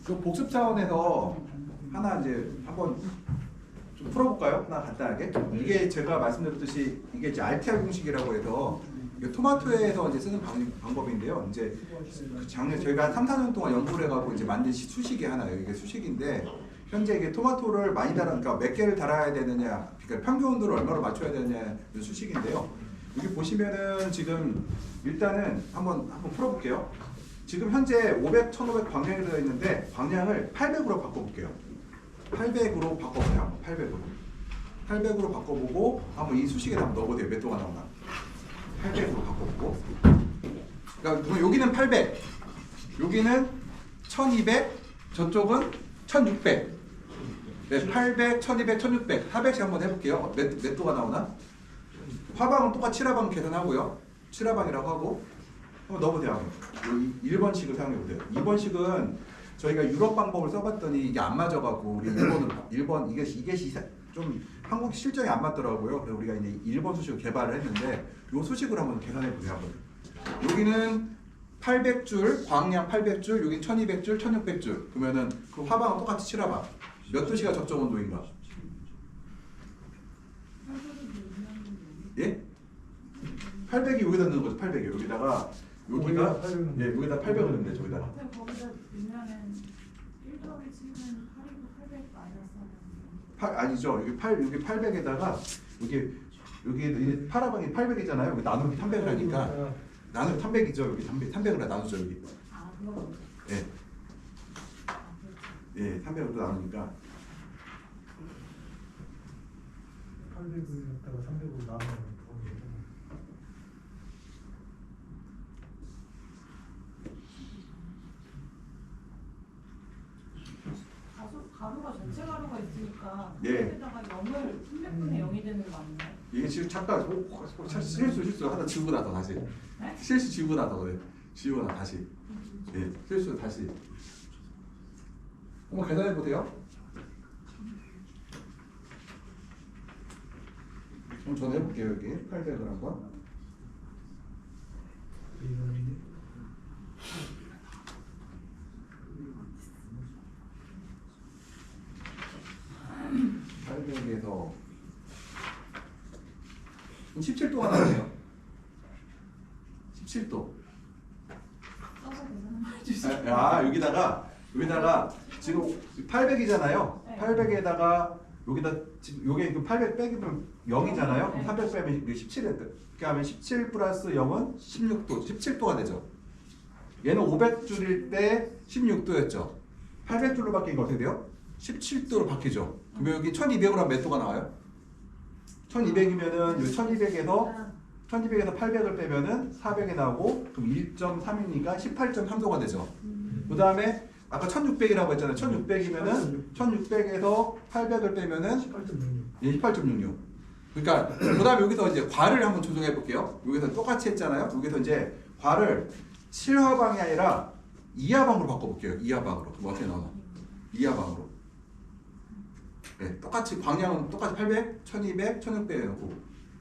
그 복습 차원에서 하나 이제 한번 좀 풀어볼까요? 하나 간단하게. 이게 제가 말씀드렸듯이 이게 이제 RTR 공식이라고 해서 이게 토마토에서 이제 쓰는 방법인데요. 이제 작년 저희가 한 3, 4년 동안 연구를 해가지고 이제 만든 수식이 하나예요. 이게 수식인데 현재 이게 토마토를 많이 그러니까 몇 개를 달아야 되느냐, 그러니까 평균 온도를 얼마로 맞춰야 되느냐 이 수식인데요. 여기 보시면은 지금 일단은 한번 풀어볼게요. 지금 현재 500, 1500 광량이 들어있는데 광량을 800으로 바꿔볼게요. 800으로 바꿔보세요. 800으로 바꿔보고 한번 이 수식에 한번 넣어보세요. 몇 도가 나오나. 800으로 바꿔보고. 그러니까 여기는 800, 여기는 1200, 저쪽은 1600. 네, 800, 1200, 1600, 400씩 한번 해볼게요. 몇 도가 나오나? 화방은 똑같이 7화방 계산하고요. 7화방이라고 하고 한번 넣어보세요. 1번식을 사용해보세요. 2번식은 저희가 유럽 방법을 써봤더니 이게 안 맞아갖고 우리 1번 이게 좀 한국 실정이 안 맞더라고요. 그래서 우리가 이제 1번 수식을 개발을 했는데 이 수식을 한번 계산해보세요. 여기는 800줄, 광량 800줄, 여긴 1200줄, 1600줄. 그러면은 그 화방은 똑같이 7화방. 몇 도씨가 적정 온도인가? 예? 800이 여기다 넣는 거죠. 800이 여기다가 여기가 여기다 800을 넣으면 되죠. 여기다가. 거기다 넣으면은 1 더하기 7은 8이고 800 마이너스 아니죠. 여기 800에다가 여기 8화방이 800이잖아요. 여기 나누기 300을 하니까 나누기 300이죠. 여기 300을 나누죠. 여기. 아, 그거. 예. 예, 300으로 나누니까 800을 갖다가 300으로 나누면 가루가 전체 가루가 있으니까 예. 거기다가 0을 300분의 0이 되는 거 아니에요? 이게 지금 잠깐 실수 하다 지우고 나서 다시 네? 실수 지우고 나서 그래. 지우고 나서 다시 예, 실수 다시 한번 계산해 보세요. 그럼 저는 해볼게요. 여기 800을 한번. 에서 17도가 나오네요. 17도. 써서 계산해 주세요. 여기다가 지금 800이잖아요. 네. 800에다가 여기다 지금 요게 800 빼기면 0이잖아요. 그럼 300 빼면 17에 그렇게 하면 17 플러스 0은 16도, 17도가 되죠. 얘는 500줄일 때 16도였죠. 800줄로 바뀐 거 어떻게 돼요? 17도로 바뀌죠. 그러면 여기 1200으로 하면 몇 도가 나와요? 1200이면은 1200에서 800을 빼면은 400이 나오고 그럼 1.3이니까 18.3도가 되죠. 그 다음에 아까 1600이라고 했잖아요. 1600이면은 1600에서 800을 빼면은 18.66. 그러니까 그 다음에 여기서 이제 괄을 한번 조정해 볼게요. 여기서 똑같이 했잖아요. 여기서 이제 괄을 7화방이 아니라 2화방으로 바꿔볼게요. 2화방으로. 그럼 어떻게 나오나? 2화방으로. 네, 똑같이 광량은 똑같이 800, 1200, 1600 해놓고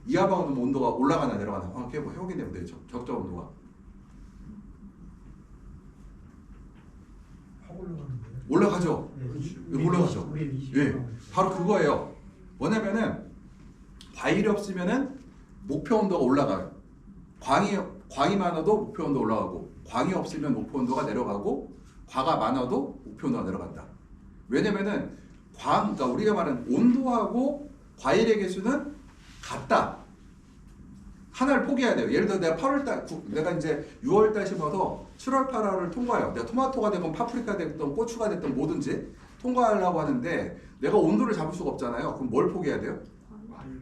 2화방은 온도가 올라가나 내려가나 확인해 보세요. 적정 온도가. 올라가죠. 올라가죠. 예, 바로 그거예요. 뭐냐면은 과일이 없으면은 목표 온도가 올라가요. 광이 많아도 목표 온도 올라가고 광이 없으면 목표 온도가 내려가고 과가 많아도 목표 온도가 내려간다. 왜냐면은 그러니까 우리가 말하는 온도하고 과일의 개수는 같다. 하나를 포기해야 돼요. 예를 들어 내가 8월달, 내가 이제 6월달 심어서 7월, 8월을 통과해요. 내가 토마토가 되건 파프리카 됐든 고추가 됐든 뭐든지 통과하려고 하는데 내가 온도를 잡을 수가 없잖아요. 그럼 뭘 포기해야 돼요?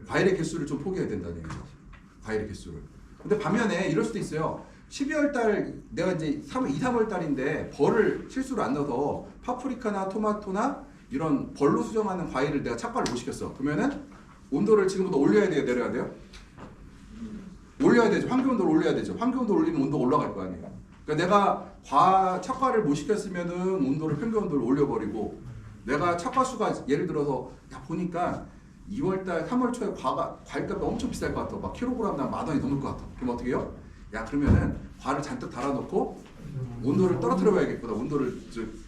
과일의 개수를 좀 포기해야 된다는 얘기죠. 과일의 개수를. 근데 반면에 이럴 수도 있어요. 12월달 내가 이제 2, 3월달인데 벌을 실수로 안 넣어서 파프리카나 토마토나 이런 벌로 수정하는 과일을 내가 착과를 못 시켰어. 그러면은 온도를 지금부터 올려야 돼요? 내려야 돼요? 올려야 되죠. 환기 온도를 올려야 되죠. 환기 온도를 올리면 온도가 올라갈 거 아니에요. 그러니까 내가 착과를 못 시켰으면은 온도를 평균 온도를 올려버리고 내가 착과 수가 예를 들어서 보니까 2월달, 3월 초에 과일값이 엄청 비쌀 것 같아. 막 킬로그램당 10,000원이 넘을 것 같아. 그럼 어떻게 해요? 야 그러면은 과를 잔뜩 달아놓고 온도를 떨어뜨려 봐야겠구나. 온도를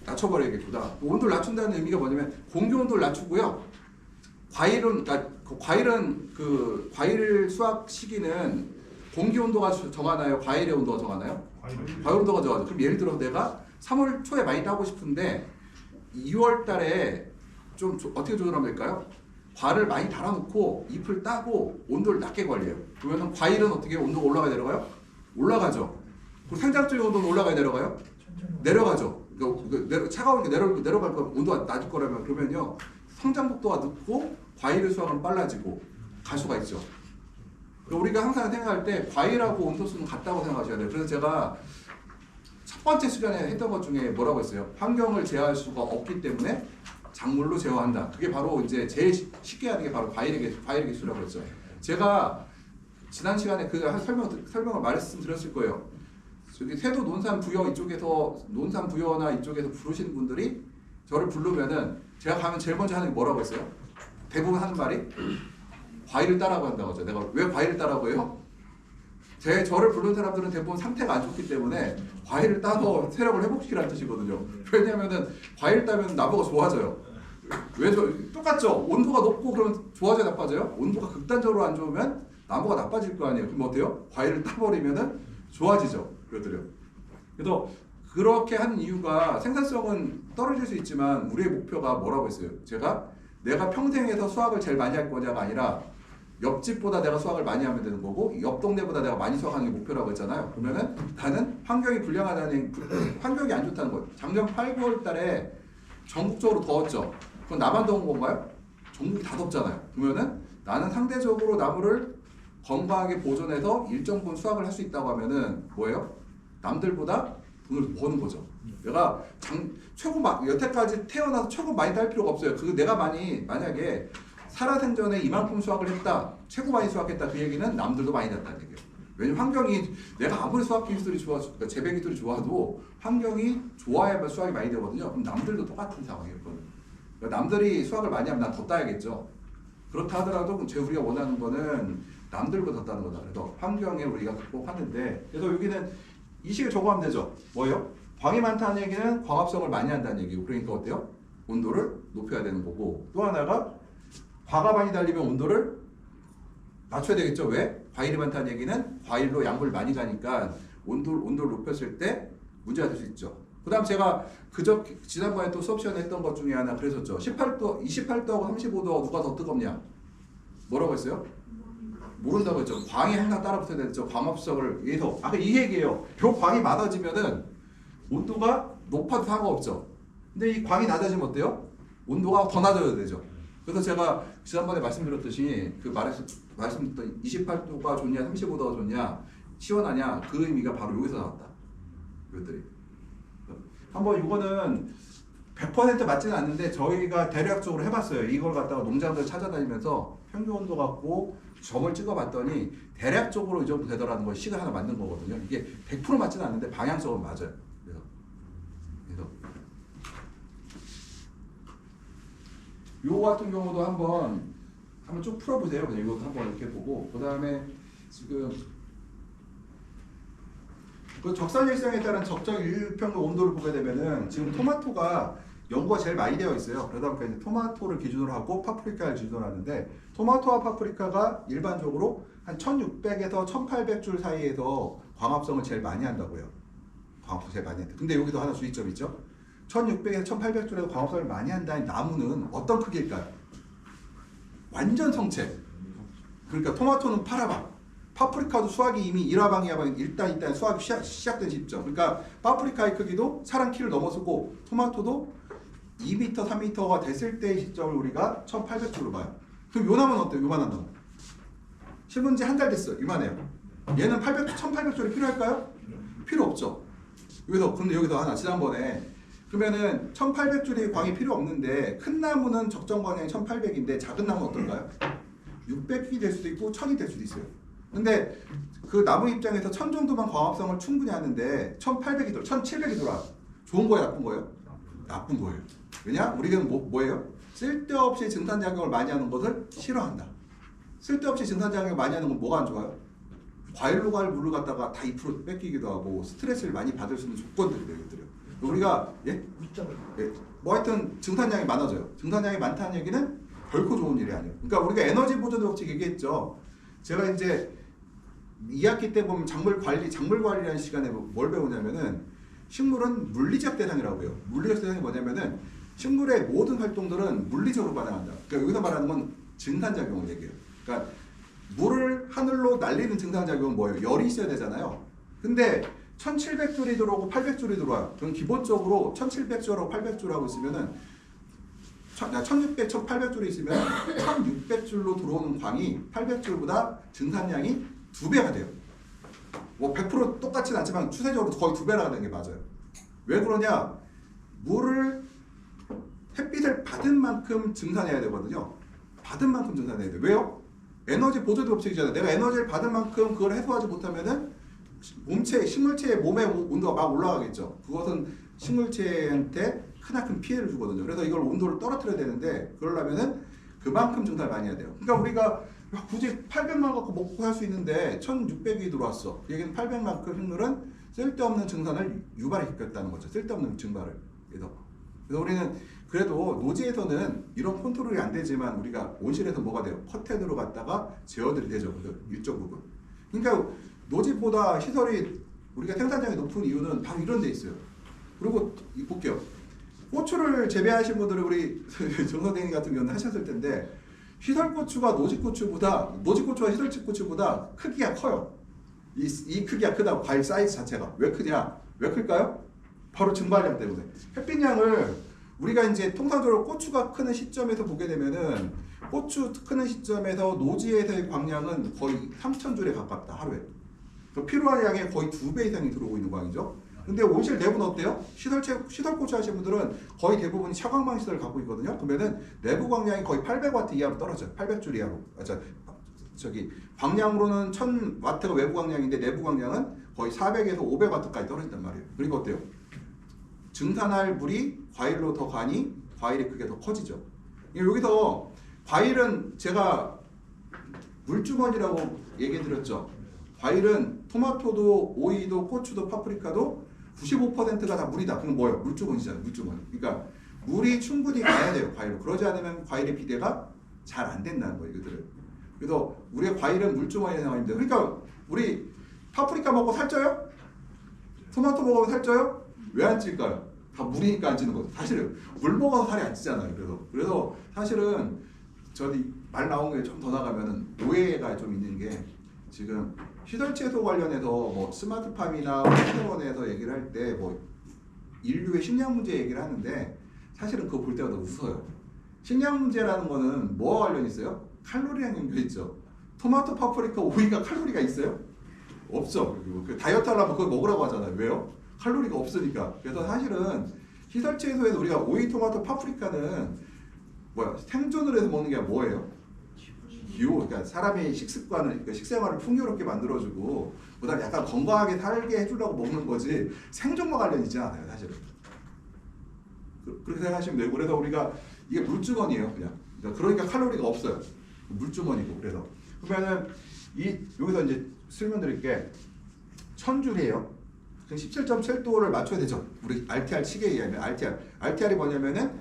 낮춰버려야겠구나. 온도를 낮춘다는 의미가 뭐냐면 공기 온도를 낮추고요. 과일은 그 과일 수확 시기는 공기 온도가 정하나요? 과일의 온도가 정하나요? 과일 온도가 정하죠. 그럼 예를 들어 내가 3월 초에 많이 따고 싶은데 2월 달에 좀 어떻게 조절하면 될까요? 과를 많이 달아놓고 잎을 따고 온도를 낮게 관리해요. 그러면 과일은 어떻게 온도가 올라가야 내려가요? 올라가죠. 그리고 생장적인 온도는 올라가야 내려가요? 내려가죠. 차가운 게 내려갈 거면 온도가 낮을 거라면 그러면요 성장속도가 늦고 과일의 수확은 빨라지고 갈 수가 있죠. 우리가 항상 생각할 때 과일하고 온도수는 같다고 생각하셔야 돼요. 그래서 제가 첫 번째 시간에 했던 것 중에 뭐라고 했어요? 환경을 제어할 수가 없기 때문에 작물로 제어한다. 그게 바로 이제 제일 쉽게 하는 게 바로 과일의 기술이라고 했죠. 제가 지난 시간에 그 설명을 말씀드렸을 거예요. 저기 세도 논산부여 이쪽에서 논산부여나 이쪽에서 부르시는 분들이 저를 부르면은 제가 가면 제일 먼저 하는 게 뭐라고 했어요? 대부분 하는 말이 과일을 따라고 한다고 하죠. 내가 왜 과일을 따라고 해요? 저를 부르는 사람들은 대부분 상태가 안 좋기 때문에 과일을 따서 체력을 회복시키라는 뜻이거든요. 왜냐면은 과일 따면 나보고 좋아져요. 똑같죠? 온도가 높고 그러면 좋아져요, 나빠져요? 온도가 극단적으로 안 좋으면 나무가 나빠질 거 아니에요. 그럼 어때요? 과일을 따버리면은 좋아지죠. 그러더래요. 그래서 그렇게 하는 이유가 생산성은 떨어질 수 있지만 우리의 목표가 뭐라고 했어요? 내가 평생에서 수확을 제일 많이 할 거냐가 아니라 옆집보다 내가 수확을 많이 하면 되는 거고 옆 동네보다 내가 많이 수확하는 게 목표라고 했잖아요. 그러면은 나는 환경이 환경이 안 좋다는 거예요. 작년 8, 9월 달에 전국적으로 더웠죠. 그건 나만 더운 건가요? 전국이 다 덥잖아요. 그러면은 나는 상대적으로 나무를 건강하게 보존해서 일정 부분 수확을 할 수 있다고 하면은 뭐예요? 남들보다 돈을 버는 거죠. 내가 여태까지 태어나서 최고 많이 딸 필요가 없어요. 내가 만약에 살아생전에 이만큼 수확을 했다, 최고 많이 수확했다 그 얘기는 남들도 많이 났다는 얘기예요. 왜냐면 환경이 내가 아무리 수확 기술이 그러니까 재배 기술이 좋아도 환경이 좋아야만 수확이 많이 되거든요. 그럼 남들도 똑같은 상황이었거든요. 그러니까 남들이 수확을 많이 하면 난 더 따야겠죠. 그렇다 하더라도 우리가 원하는 거는 남들보다 더 따는 거다. 그래서 환경에 우리가 극복하는데 그래서 여기는 이 식에 적어하면 되죠. 뭐예요? 광이 많다는 얘기는 광합성을 많이 한다는 얘기고 그러니까 어때요? 온도를 높여야 되는 거고 또 하나가 과가 많이 달리면 온도를 낮춰야 되겠죠. 왜? 과일이 많다는 얘기는 과일로 양분을 많이 가니까 온도를 높였을 때 문제가 될 수 있죠. 그 다음 제가 지난번에 또 수업 시간에 했던 것 중에 하나 그랬었죠. 28도하고 35도가 누가 더 뜨겁냐? 뭐라고 했어요? 모른다고 했죠. 광이 항상 따라붙어야 되죠. 광합성을 위해서. 아까 이 얘기예요. 광이 많아지면은 온도가 높아도 상관없죠. 근데 이 광이 낮아지면 어때요? 온도가 더 낮아야 되죠. 그래서 제가 지난번에 말씀드렸듯이 말씀드렸던 28도가 좋냐 35도가 좋냐 시원하냐 그 의미가 바로 여기서 나왔다. 이것들이. 한번 이거는 100% 맞지는 않는데 저희가 대략적으로 해봤어요. 이걸 갖다가 농장들 찾아다니면서 평균 온도 갖고 점을 찍어봤더니 대략적으로 이 정도 되더라는 걸 식을 하나 만든 거거든요. 이게 100% 맞지는 않는데 방향성은 맞아요. 그래서 요거 같은 경우도 한번 쭉 풀어보세요. 그냥 이것도 한번 이렇게 보고 그 다음에 지금 그 적산 일성에 따른 적정 일평균 온도를 보게 되면은 지금 토마토가 연구가 제일 많이 되어 있어요. 그러다 보니까 이제 토마토를 기준으로 하고 파프리카를 기준으로 하는데 토마토와 파프리카가 일반적으로 한 1600에서 1800줄 사이에서 광합성을 제일 많이 한다고요. 광합성 제일 많이 한다. 근데 여기도 하나 주의점이 있죠. 1600에서 1800줄에서 광합성을 많이 한다는 나무는 어떤 크기일까요? 완전 성체. 그러니까 토마토는 파라방. 파프리카도 수확이 이미 1화방, 2화방 일단 수확이 시작된 시점. 그러니까 파프리카의 크기도 사람 키를 넘어서고 토마토도 2m, 3m가 됐을 때의 시점을 우리가 1800줄로 봐요. 그럼 요 나무는 어때요? 요만한 나무. 심은 지 한 달 됐어요. 이만해요. 얘는 1800줄이 필요할까요? 필요 없죠. 근데 여기서 하나 지난번에 그러면은 1800줄이 광이 필요 없는데 큰 나무는 적정 광량이 1800인데 작은 나무는 어떨까요? 600이 될 수도 있고 1000이 될 수도 있어요. 근데 그 나무 입장에서 1000 정도만 광합성을 충분히 하는데 1800이 1700이 돌아. 좋은 거예요, 나쁜 거예요? 나쁜 거예요. 왜냐? 우리는 뭐예요? 쓸데없이 증산작용을 많이 하는 것을 싫어한다. 쓸데없이 증산작용을 많이 하는 건 뭐가 안 좋아요? 과일로 갈 물을 갖다가 다 2% 뺏기기도 하고 스트레스를 많이 받을 수 있는 조건들이에요. 이것들요. 우리가 예? 예. 뭐 하여튼 증산량이 많아져요. 증산량이 많다는 얘기는 결코 좋은 일이 아니에요. 그러니까 우리가 에너지 보존 법칙 얘기했죠. 제가 이제 2학기 때 보면 작물 관리라는 시간에 뭘 배우냐면은 식물은 물리적 대상이라고 해요. 물리적 대상이 뭐냐면은 식물의 모든 활동들은 물리적으로 반응한다. 그러니까 여기서 말하는 건 증산작용을 얘기해요. 그러니까 물을 하늘로 날리는 증산작용은 뭐예요? 열이 있어야 되잖아요. 근데 1700줄이 들어오고 800줄이 들어와요. 그럼 기본적으로 1700줄하고 800줄하고 있으면은 1600, 1800줄이 있으면 1600줄로 들어오는 광이 800줄보다 증산량이 2배가 돼요. 뭐 100% 똑같지는 않지만 추세적으로 거의 2배나 되는 게 맞아요. 왜 그러냐? 물을 햇빛을 받은 만큼 증산해야 되거든요. 받은 만큼 증산해야 돼요. 왜요? 에너지 보존 법칙이잖아요. 내가 에너지를 받은 만큼 그걸 해소하지 못하면은 식물체의 몸의 온도가 막 올라가겠죠. 그것은 식물체한테 크나큰 피해를 주거든요. 그래서 이걸 온도를 떨어뜨려야 되는데 그러려면은 그만큼 증산을 많이 해야 돼요. 그러니까 우리가 굳이 800만 갖고 먹고 할 수 있는데 1600이 들어왔어. 그 얘기는 800만큼 식물은 쓸데없는 증산을 유발시켰다는 거죠. 쓸데없는 증발을. 그래서 우리는 그래도 노지에서는 이런 컨트롤이 안 되지만 우리가 온실에서 뭐가 돼요? 커튼으로 갔다가 제어들이 되죠. 그래서 일정 부분. 그러니까 노지보다 시설이 우리가 생산량이 높은 이유는 바로 이런 데 있어요. 그리고 볼게요. 고추를 재배하신 분들은 우리 정 선생님 같은 경우는 하셨을 텐데 시설고추가 노지고추와 시설고추보다 크기가 커요. 이 크기가 크다고 과일 사이즈 자체가. 왜 크냐? 왜 클까요? 바로 증발량 때문에. 햇빛량을 우리가 이제 통상적으로 고추가 크는 시점에서 보게 되면은 고추 크는 시점에서 노지에서의 광량은 거의 3000줄에 가깝다 하루에. 필요한 양의 거의 2배 이상이 들어오고 있는 광이죠. 근데 온실 내부는 어때요? 시설고추 하시는 분들은 거의 대부분이 차광망 시설을 갖고 있거든요. 그러면은 내부 광량이 거의 800W 이하로 떨어져요. 800줄 이하로. 광량으로는 1000W가 외부 광량인데 내부 광량은 거의 400에서 500W까지 떨어진단 말이에요. 그리고 어때요? 증산할 물이 과일로 더 가니 과일의 크기가 더 커지죠. 여기서 과일은 제가 물주머니라고 얘기 드렸죠. 과일은 토마토도 오이도 고추도 파프리카도 95%가 다 물이다. 그럼 뭐예요? 물주머니잖아요. 물주머니. 그러니까 물이 충분히 가야 돼요. 과일로. 그러지 않으면 과일의 비대가 잘 안 된다는 거예요. 이것들은. 그래서 우리의 과일은 물주머니에 생각합니다. 그러니까 우리 파프리카 먹고 살쪄요? 토마토 먹으면 살쪄요? 왜 안 찔까요? 다 물이니까 안 찌는 거죠. 사실은 물 먹어서 살이 안 찌잖아요. 그래서 사실은 저기 말 나온 게 좀 더 나가면은 오해가 좀 있는 게 지금 시설채소 관련해서 뭐 스마트팜이나 환경원에서 얘기를 할 때 뭐 인류의 식량 문제 얘기를 하는데 사실은 그거 볼 때마다 웃어요. 식량 문제라는 거는 뭐와 관련 있어요? 칼로리랑 연결 있죠. 토마토, 파프리카, 오이가 칼로리가 있어요? 없죠. 그 다이어트 하려면 그걸 먹으라고 하잖아요. 왜요? 칼로리가 없으니까. 그래서 사실은 시설채소에서 우리가 오이, 토마토, 파프리카는 생존을 해서 먹는 게 뭐예요? 기호. 그러니까 사람의 식습관을, 그러니까 식생활을 풍요롭게 만들어주고 그다음에 약간 건강하게 살게 해주려고 먹는 거지 생존과 관련 있지 않아요, 사실은. 그렇게 생각하시면 되고 그래서 우리가 이게 물주머니예요, 그냥. 그러니까 칼로리가 없어요. 물주머니고. 그래서 그러면은 여기서 이제 설명드릴게 1000줄이에요. 17.7도를 맞춰야 되죠. 우리 RTR 시계에 의하면 RTR이 뭐냐면은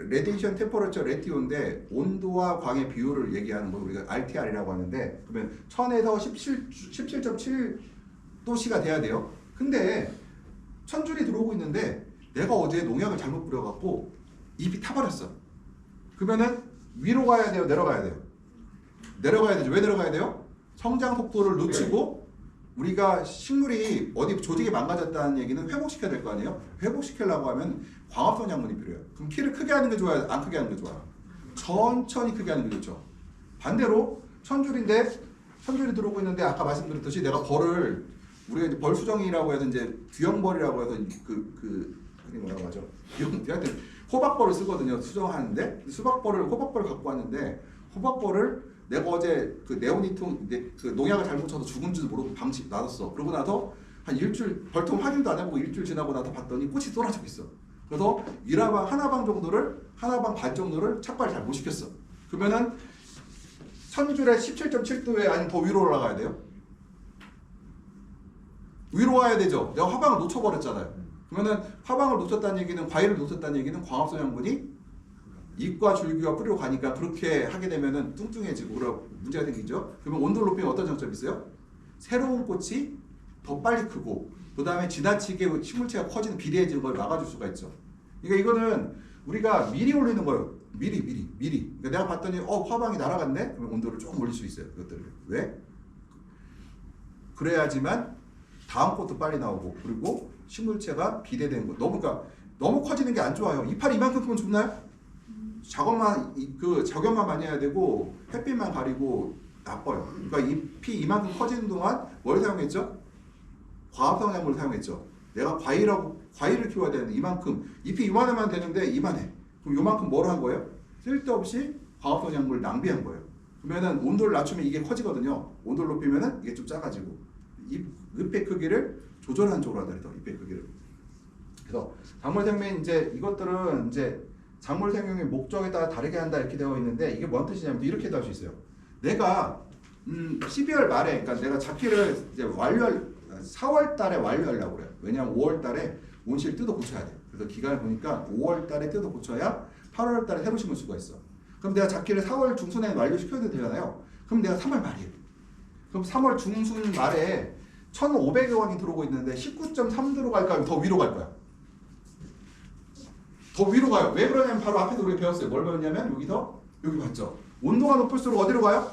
레디에이션 템퍼러처 레티오인데 온도와 광의 비율을 얘기하는 걸 우리가 RTR이라고 하는데 그러면 1000에서 17.7도씨가 돼야 돼요. 근데 1000줄이 들어오고 있는데 내가 어제 농약을 잘못 뿌려갖고 잎이 타버렸어. 그러면은 위로 가야 돼요? 내려가야 돼요? 내려가야 되죠. 왜 내려가야 돼요? 성장 속도를 늦추고 우리가 식물이 어디 조직이 망가졌다는 얘기는 회복시켜야 될 거 아니에요? 회복시키려고 하면 광합성 약물이 필요해요. 그럼 키를 크게 하는 게 좋아요? 안 크게 하는 게 좋아요? 천천히 크게 하는 게 좋죠. 반대로 1000줄이 들어오고 있는데 아까 말씀드렸듯이 내가 우리가 이제 벌 수정이라고 해서 이제 귀형벌이라고 해서 뭐라고 하죠? 하여튼 호박벌을 쓰거든요. 수정하는데 호박벌을 갖고 왔는데 호박벌을 내가 어제 그 네오니톤 그 농약을 잘못 쳐서 죽은 줄도 모르고 방치 놔뒀어. 그러고 나서 한 일주일 벌통 확인도 안 해보고 일주일 지나고 나서 봤더니 꽃이 쏟아져 있어. 그래서 하나방 반 정도를 착과를 잘 못 시켰어. 그러면은 선줄에 17.7도에 아니면 더 위로 올라가야 돼요? 위로 와야 되죠. 내가 화방을 놓쳐버렸잖아요. 그러면은 화방을 놓쳤다는 얘기는 과일을 놓쳤다는 얘기는 광합성 양분이 잎과 줄기와 뿌리로 가니까 그렇게 하게 되면은 뚱뚱해지고 그런 문제가 생기죠. 그러면 온도를 높이면 어떤 장점이 있어요? 새로운 꽃이 더 빨리 크고 그 다음에 지나치게 식물체가 커지는 비대해지는 걸 막아줄 수가 있죠. 그러니까 이거는 우리가 미리 올리는 거예요. 미리. 그러니까 내가 봤더니 화방이 날아갔네? 그러면 온도를 조금 올릴 수 있어요. 그것들을. 왜? 그래야지만 다음 꽃도 빨리 나오고 그리고 식물체가 비대되는 거. 너무 커지는 게 안 좋아요. 이파리 이만큼 크면 좋나요? 작업만 많이 해야 되고 햇빛만 가리고 나빠요. 그러니까 잎이 이만큼 커지는 동안 뭘 사용했죠? 과합성 약물을 사용했죠. 내가 과일을 키워야 되는데 이만큼 잎이 이만하면 되는데 이만해. 그럼 요만큼 뭘 한 거예요? 쓸데없이 과합성 약물을 낭비한 거예요. 그러면은 온도를 낮추면 이게 커지거든요. 온도를 높이면은 이게 좀 작아지고 잎의 크기를 조절하는 쪽으로 하더라도 잎의 크기를. 그래서 작물 생명 이제 이것들은 이제 작물 생명의 목적에 따라 다르게 한다 이렇게 되어 있는데 이게 뭔 뜻이냐면 이렇게 할 수 있어요. 내가 12월 말에 그러니까 내가 잡기를 이제 4월 달에 완료하려고 그래요. 왜냐하면 5월 달에 온실 뜯어 고쳐야 돼. 그래서 기간을 보니까 5월 달에 뜯어 고쳐야 8월 달에 새로 심을 수가 있어. 그럼 내가 잡기를 4월 중순에 완료시켜야 되잖아요. 그럼 내가 3월 말이에요. 그럼 3월 중순 말에 1,500여 원이 들어오고 있는데 19.3도로 갈까요? 더 위로 갈까요? 더 위로 가요. 왜 그러냐면 바로 앞에서 우리가 배웠어요. 뭘 배웠냐면 여기서 여기 봤죠. 온도가 높을수록 어디로 가요?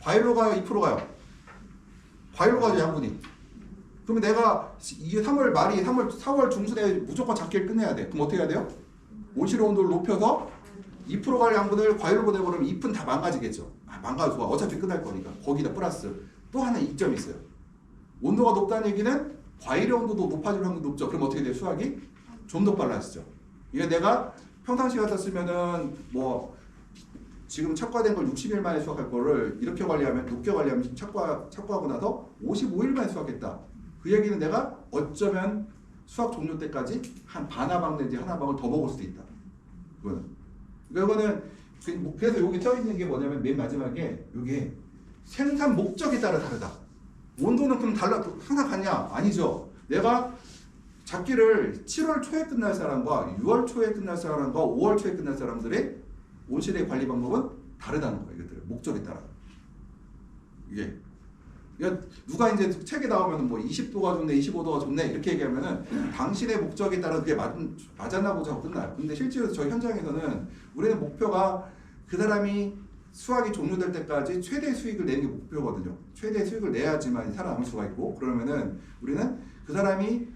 과일로 가요? 잎으로 가요? 과일로 가죠. 양분이. 그러면 내가 이게 3월 말이 4월 중순에 무조건 잡기를 끝내야 돼. 그럼 어떻게 해야 돼요? 온실 온도를 높여서 잎으로 갈 양분을 과일로 보내버리면 잎은 다 망가지겠죠. 망가져. 어차피 끝날 거니까. 거기다 플러스 또 하나 이점이 있어요. 온도가 높다는 얘기는 과일의 온도도 높아질 확률이 높죠. 그럼 어떻게 돼요? 수확이 좀 더 빨라지죠. 이게 내가 평상시 같았으면은 뭐 지금 척과된 걸 60일 만에 수확할 거를 이렇게 관리하면 높게 관리하면 척과하고 나서 55일 만에 수확했다. 그 얘기는 내가 어쩌면 수확 종료 때까지 한 반화방 내지 하나방을 더 먹을 수도 있다. 이거는. 그러니까 이거는 그래서 여기 써 있는 게 뭐냐면 맨 마지막에 이게 생산 목적에 따라 다르다. 온도는 그럼 항상 같냐? 아니죠. 내가 잡기를 7월 초에 끝날 사람과 6월 초에 끝날 사람과 5월 초에 끝날 사람들의 온실의 관리 방법은 다르다는 거예요. 이것들 목적에 따라. 이게 그러니까 누가 이제 책에 나오면 뭐 20도가 좋네, 25도가 좋네 이렇게 얘기하면은 당신의 목적에 따라 그게 맞았나 보자 하고 끝나요. 근데 실제로 저희 현장에서는 우리는 목표가 그 사람이 수확이 종료될 때까지 최대 수익을 내는 게 목표거든요. 최대 수익을 내야지만 살아남을 수가 있고 그러면은 우리는 그 사람이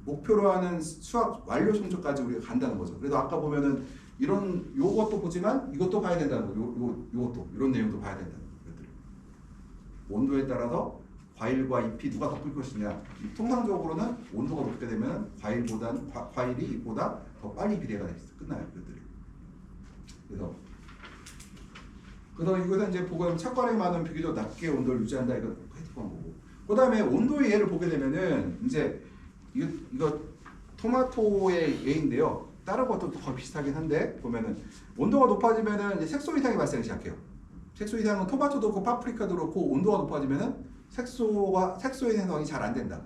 목표로 하는 수확 완료 성적까지 우리가 간다는 거죠. 그래서 아까 보면은 요것도 보지만 이것도 봐야 된다는 거죠. 요것도 이런 내용도 봐야 된다는 것들. 온도에 따라서 과일과 잎이 누가 더 클 것이냐. 통상적으로는 온도가 높게 되면 과일이 잎보다 더 빨리 비례가 끝나요. 그것들이. 그래서 이것은 이제 보고 착과량이 많은 비교적 낮게 온도를 유지한다. 이거 헤드폰 보고. 그다음에 온도의 예를 보게 되면은 이제 이거 토마토의 예인데요. 다른 것도 거의 비슷하긴 한데 보면은 온도가 높아지면은 이제 색소 이상이 발생을 시작해요. 색소 이상은 토마토도 그렇고 파프리카도 그렇고 온도가 높아지면은 색소의 생성이 잘 안 된다.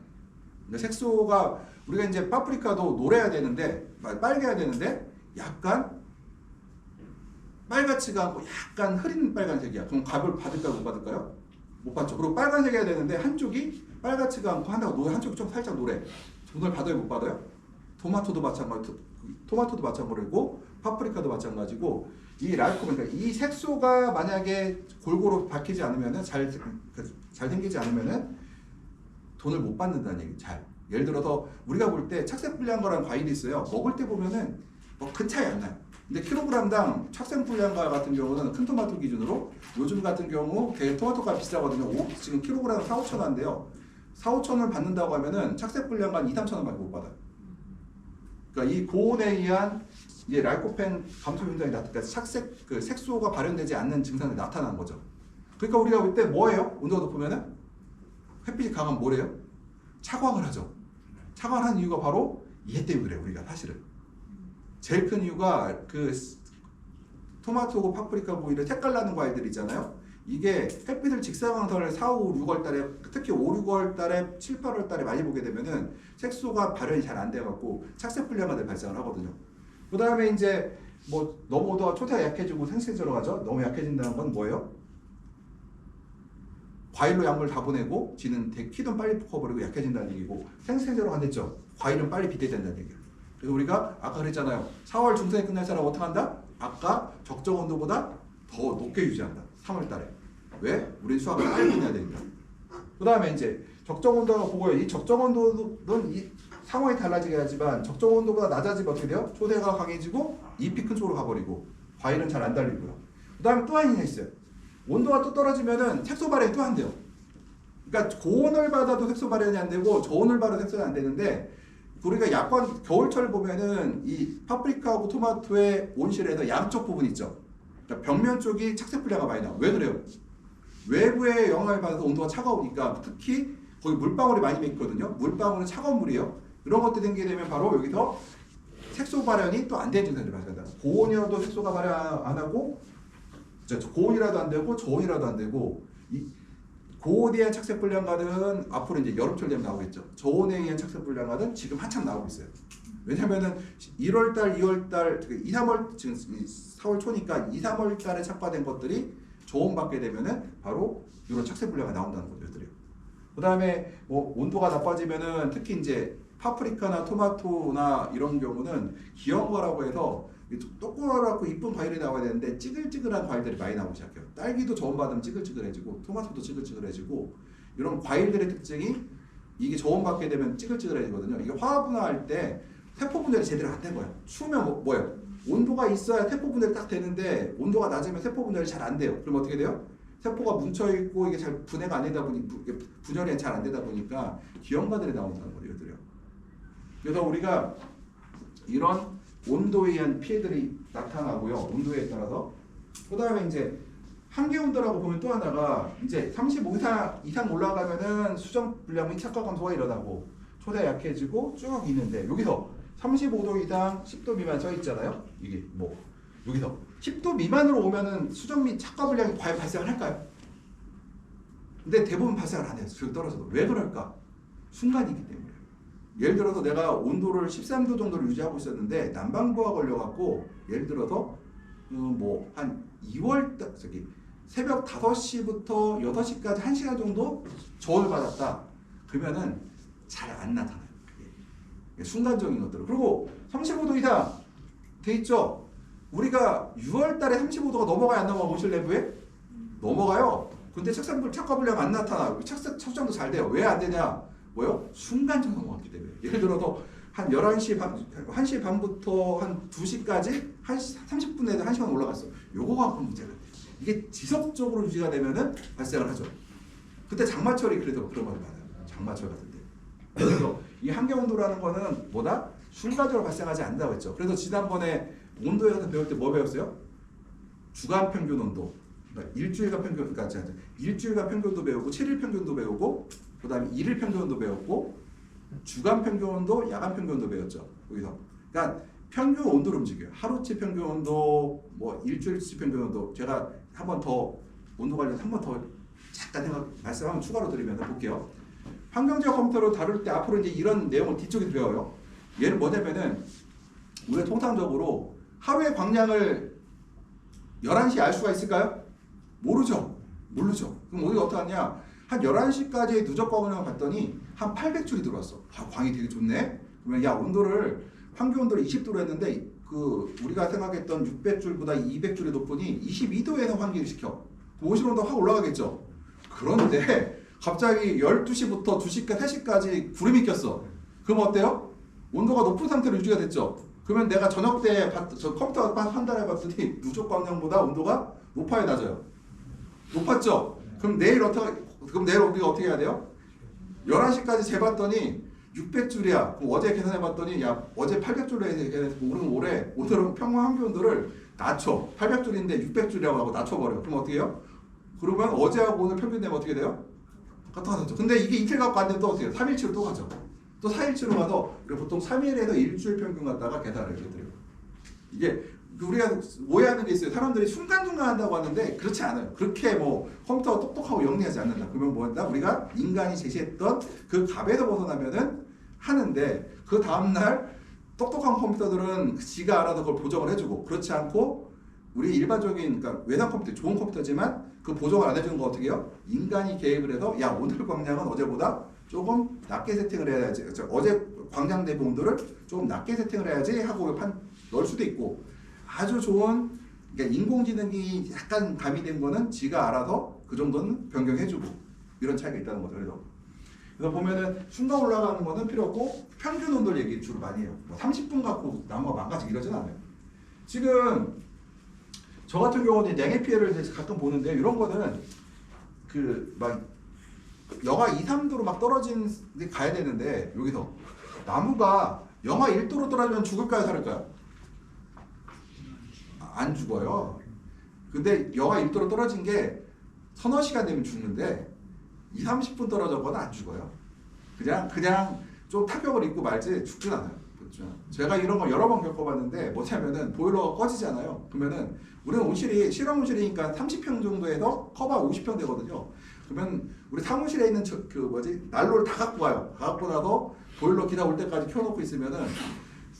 그러니까 색소가 우리가 이제 파프리카도 노래야 되는데 빨개야 되는데 약간 빨갛지가 않고 약간 흐린 빨간색이야. 그럼 값을 받을까요? 못 받을까요? 못 받죠. 그리고 빨간색이어야 되는데 한쪽이 빨갛지가 않고 한쪽이 좀 살짝 노래. 돈을 받아요? 못 받아요? 토마토도 마찬가지고 파프리카도 마찬가지고 이 라이코펜 그러니까 이 색소가 만약에 골고루 박히지 않으면은 잘 생기지 않으면은 돈을 못 받는다는 얘기. 예를 들어서 우리가 볼 때 착색불량과라는 과일이 있어요. 먹을 때 보면은 뭐 큰 차이 안 나요. 근데 킬로그램당 착색불량과 같은 경우는 큰 토마토 기준으로 요즘 같은 경우 토마토가 비싸거든요. 지금 킬로그램 4-5천 원인데요. 4-5천을 받는다고 하면은 착색불량과 2-3천 원밖에 못 받아요. 그러니까 이 고온에 의한 이제 라이코펜 감소 현상이 그러니까 색소가 발현되지 않는 증상이 나타나는 거죠. 그러니까 우리가 볼 때 뭐예요? 온도가 높으면은 햇빛이 강하면 뭐래요? 차광을 하죠. 차광을 하는 이유가 바로 얘 때문에 그래요. 우리가 사실은 제일 큰 이유가 그 토마토고 파프리카고 이런 색깔 나는 과일들 있잖아요. 이게 햇빛을 직사광선을 4, 5, 6월 달에 특히 5, 6월 달에 7, 8월 달에 많이 보게 되면은 색소가 발현이 잘 안 돼 갖고 착색 불량화들 발생을 하거든요. 그다음에 이제 뭐 너무 오도가 초대가 약해지고 생체제로 가죠. 너무 약해진다는 건 뭐예요? 과일로 약물 다 보내고 지는 키도 빨리 커버리고 약해진다는 얘기고 생체제로 간댔죠. 과일은 빨리 비대된다는 얘기예요. 그래서 우리가 아까 그랬잖아요. 4월 중순에 끝날 사람 어떻게 한다? 아까 적정 온도보다 더 높게 유지한다. 3월 달에. 왜? 우리 수확을 빨리 끝내야 되니까. 그 다음에 이제 적정 온도가 보고요. 이 적정 온도는 이 상황이 달라지게 하지만 적정 온도보다 낮아지면 어떻게 돼요? 초대가 강해지고 잎이 큰 쪽으로 가버리고 과일은 잘 안 달리고요. 그 다음에 또 하나 있어요. 온도가 또 떨어지면은 색소 발현이 또 안 돼요. 그러니까 고온을 받아도 색소 발현이 안 되고 저온을 받아도 색소가 안 되는데 우리가 약간 겨울철 보면은 이 파프리카하고 토마토의 온실에서 양쪽 부분 있죠. 그러니까 벽면 쪽이 착색 불량가 많이 나와. 왜 그래요? 외부의 영향을 받아서 온도가 차가우니까 특히 거기 물방울이 많이 맺거든요. 물방울은 차가운 물이에요. 이런 것들이 생기게 되면 바로 여기서 색소 발현이 또 안 되는 증상들이 발생한다. 고온이라도 색소가 발현 안 하고 고온이라도 안 되고 저온이라도 안 되고 이 고온에 의한 착색 불량가들은 앞으로 이제 여름철 되면 나오겠죠. 저온에 의한 착색 불량가들은 지금 한참 나오고 있어요. 왜냐면은 1월달, 2월달, 2, 3월 지금 4월 초니까 2, 3월 달에 착화된 것들이 저온받게 되면은 바로 이런 착색 불량가 나온다는 거죠, 얘들이요. 그다음에 뭐 온도가 나빠지면은 특히 이제 파프리카나 토마토나 이런 경우는 기형과라고 해서 똑꼬랗고 이쁜 과일이 나와야 되는데 찌글찌글한 과일들이 많이 나오기 시작해요. 딸기도 저온 받으면 찌글찌글해지고 토마토도 찌글찌글해지고 이런 과일들의 특징이 이게 저온 받게 되면 찌글찌글해지거든요. 이게 화분화할 때 세포 분열이 제대로 안 된 거예요. 추우면 뭐예요? 온도가 있어야 세포 분열이 딱 되는데 온도가 낮으면 세포 분열이 잘 안 돼요. 그럼 어떻게 돼요? 세포가 뭉쳐 있고 이게 잘 분해가 안 되다 보니 분열이 잘 안 되다 보니까 기형가들이 나온다는 거예요, 얘들이요. 그래서 우리가 이런 온도에 의한 피해들이 나타나고요. 온도에 따라서. 그 다음에 이제 한계 온도라고 보면 또 하나가 이제 35 이상 올라가면은 수정 불량 및 착화 감소가 일어나고 초대 약해지고 쭉 있는데 여기서 35도 이상 10도 미만 써 있잖아요. 이게 뭐 여기서 10도 미만으로 오면은 수정 및 착화 불량이 과연 발생을 할까요? 근데 대부분 발생을 안 해요. 쭉 떨어져도. 왜 그럴까? 순간이기 때문에. 예를 들어서 내가 온도를 13도 정도를 유지하고 있었는데 난방부가 걸려갖고 예를 들어서 뭐 한 2월 저기 새벽 5시부터 6시까지 1시간 정도 저온을 받았다. 그러면은 잘 안 나타나요. 순간적인 것들. 그리고 35도 이상 돼 있죠. 우리가 6월 달에 35도가 넘어가야 안 넘어가 온실 내부에? 넘어가요. 근데 착화 불량 안 나타나. 착장도 잘 돼요. 왜 안 되냐? 뭐요? 순간적으로 넘어갔기 때문에. 예를 들어서 한 11시 반, 1시 반부터 한 2시까지 30분에도 1시간 올라갔어. 요거가 그런 문제가 돼요. 이게 지속적으로 유지가 되면은 발생을 하죠. 그때 장마철이 그래도 그런 걸 받아요. 장마철 같은 때. 그래서 이 한계 온도라는 거는 뭐다? 순간적으로 발생하지 않는다고 했죠. 그래서 지난번에 온도에 대해서 배울 때 뭐 배웠어요? 주간 평균 온도. 그러니까 일주일간 평균, 그러니까 일주일간 평균도 배우고 7일 평균도 배우고 그 다음에 1일 평균도 배웠고 주간 평균 온도, 야간 평균 온도 배웠죠. 여기서. 그러니까 평균 온도를 움직여요. 하루치 평균 온도, 뭐 일주일치 평균 온도. 제가 한 번 더 온도 관련 한 번 더 잠깐 말씀하면 추가로 드리면 볼게요. 환경지역 컴퓨터로 다룰 때 앞으로 이제 이런 내용을 뒤쪽에 들어요. 얘는 뭐냐면은 우리가 통상적으로 하루의 광량을 11시에 알 수가 있을까요? 모르죠. 그럼 우리가 어떻게 하냐? 한 11시까지의 누적 광량을 봤더니 한 800줄이 들어왔어. 아, 광이 되게 좋네. 그러면 야, 온도를 환경 온도를 20도로 했는데 그 우리가 생각했던 600줄보다 200줄이 높으니 22도에서 환기를 시켜. 온실 온도가 확 올라가겠죠. 그런데 갑자기 12시부터 2시까지 3시까지 구름이 꼈어. 그럼 어때요? 온도가 높은 상태로 유지가 됐죠. 그러면 내가 저녁 때 저 컴퓨터 한 달에 봤더니 누적 광량보다 온도가 높아요, 낮아요? 높았죠? 그럼 내일 우리가 어떻게 해야 돼요? 11시까지 재봤더니 600줄이야. 그럼 어제 계산해봤더니 야, 어제 800줄로 해서 오늘은 평균 환기 온도를 낮춰. 800줄인데 600줄이라고 하고 낮춰버려. 그럼 어떻게 해요? 그러면 어제하고 오늘 평균 되면 어떻게 돼요? 똑같아졌죠. 근데 이게 이틀 갖고 안 되면 또 어떻게 해요? 3일치로 또 가죠. 또 4일치로 가서 보통 3일에서 일주일 평균 갖다가 계산을 해드려요. 이게 우리가 오해하는 게 있어요. 사람들이 순간순간 한다고 하는데 그렇지 않아요. 그렇게 뭐 컴퓨터가 똑똑하고 영리하지 않는다. 그러면 뭐 한다? 우리가 인간이 제시했던 그 값에서 벗어나면은 하는데 그 다음날 똑똑한 컴퓨터들은 지가 알아서 그걸 보정을 해주고 그렇지 않고 우리 일반적인 그러니까 외상 컴퓨터 좋은 컴퓨터지만 그 보정을 안 해주는 거 어떻게 해요? 인간이 개입을 해서 야 오늘 광량은 어제보다 조금 낮게 세팅을 해야지 어제 광량 대비 온도를 조금 낮게 세팅을 해야지 하고 넣을 수도 있고 아주 좋은 그러니까 인공지능이 약간 가미된 거는 지가 알아서 그 정도는 변경해주고 이런 차이가 있다는 거죠. 그래서 보면은 순간 올라가는 거는 필요 없고 평균 온도를 얘기 주로 많이 해요. 뭐 30분 갖고 나무가 망가지고 이러진 않아요. 지금 저 같은 경우는 냉해 피해를 가끔 보는데 이런 거는 그 막 영하 2, 3도로 막 떨어진 데 가야 되는데 여기서 나무가 영하 1도로 떨어지면 죽을까요, 살을까요? 안 죽어요. 근데 영하 1도로 떨어진 게 서너 시간 되면 죽는데 2, 30분 떨어졌거나 안 죽어요. 그냥 좀 타격을 입고 말지 죽진 않아요. 그렇죠. 제가 이런 거 여러 번 겪어봤는데 뭐냐면은 보일러가 꺼지잖아요. 그러면은 우리는 온실이 실험 온실이니까 30평 정도에서 커버 50평 되거든요. 그러면 우리 사무실에 있는 난로를 다 갖고 와요. 다 갖고 나서 보일러 기다 올 때까지 켜놓고 있으면은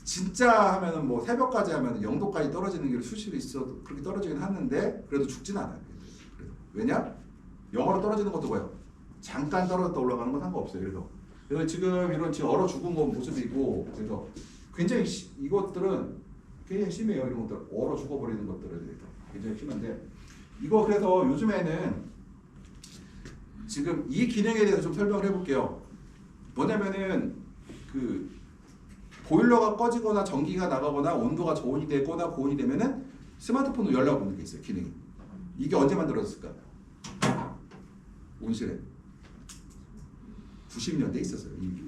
진짜 하면은 뭐 새벽까지 하면은 0도까지 떨어지는 게 수시로 있어도 그렇게 떨어지긴 하는데 그래도 죽진 않아요. 왜냐? 영하로 떨어지는 것도 뭐예요? 잠깐 떨어졌다 올라가는 건 상관없어요. 그래서 지금 이런 지금 얼어 죽은 거 모습이고 그래서 굉장히 이것들은 굉장히 심해요. 이런 것들 얼어 죽어버리는 것들은 굉장히 심한데 이거 그래서 요즘에는 지금 이 기능에 대해서 좀 설명을 해볼게요. 뭐냐면은 그 보일러가 꺼지거나 전기가 나가거나 온도가 저온이 되거나 고온이 되면은 스마트폰으로 연락 오는 게 있어요. 기능이. 이게 언제 만들어졌을까? 온실에 90년대에 있었어요. 이미.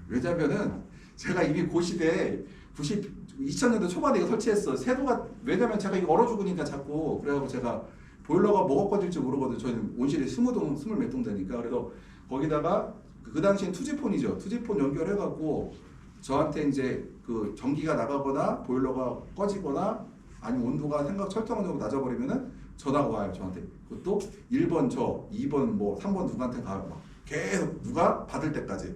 왜냐면은 제가 이미 그 시대에 2000년대 초반에 이거 설치했어. 세도가 왜냐면 제가 이거 얼어 죽으니까 자꾸 그래가지고 제가 보일러가 뭐가 꺼질지 모르거든요. 저희는 온실이 20동, 20몇 동 되니까. 그래서 거기다가 그 당시엔 투지폰이죠. 투지폰 연결해갖고 저한테 이제 그 전기가 나가거나 보일러가 꺼지거나 아니면 온도가 설정한 정도 낮아버리면은 전화가 와요. 저한테. 그것도 1번 저, 2번 뭐 3번 누구한테 가요. 막 계속 누가 받을 때까지.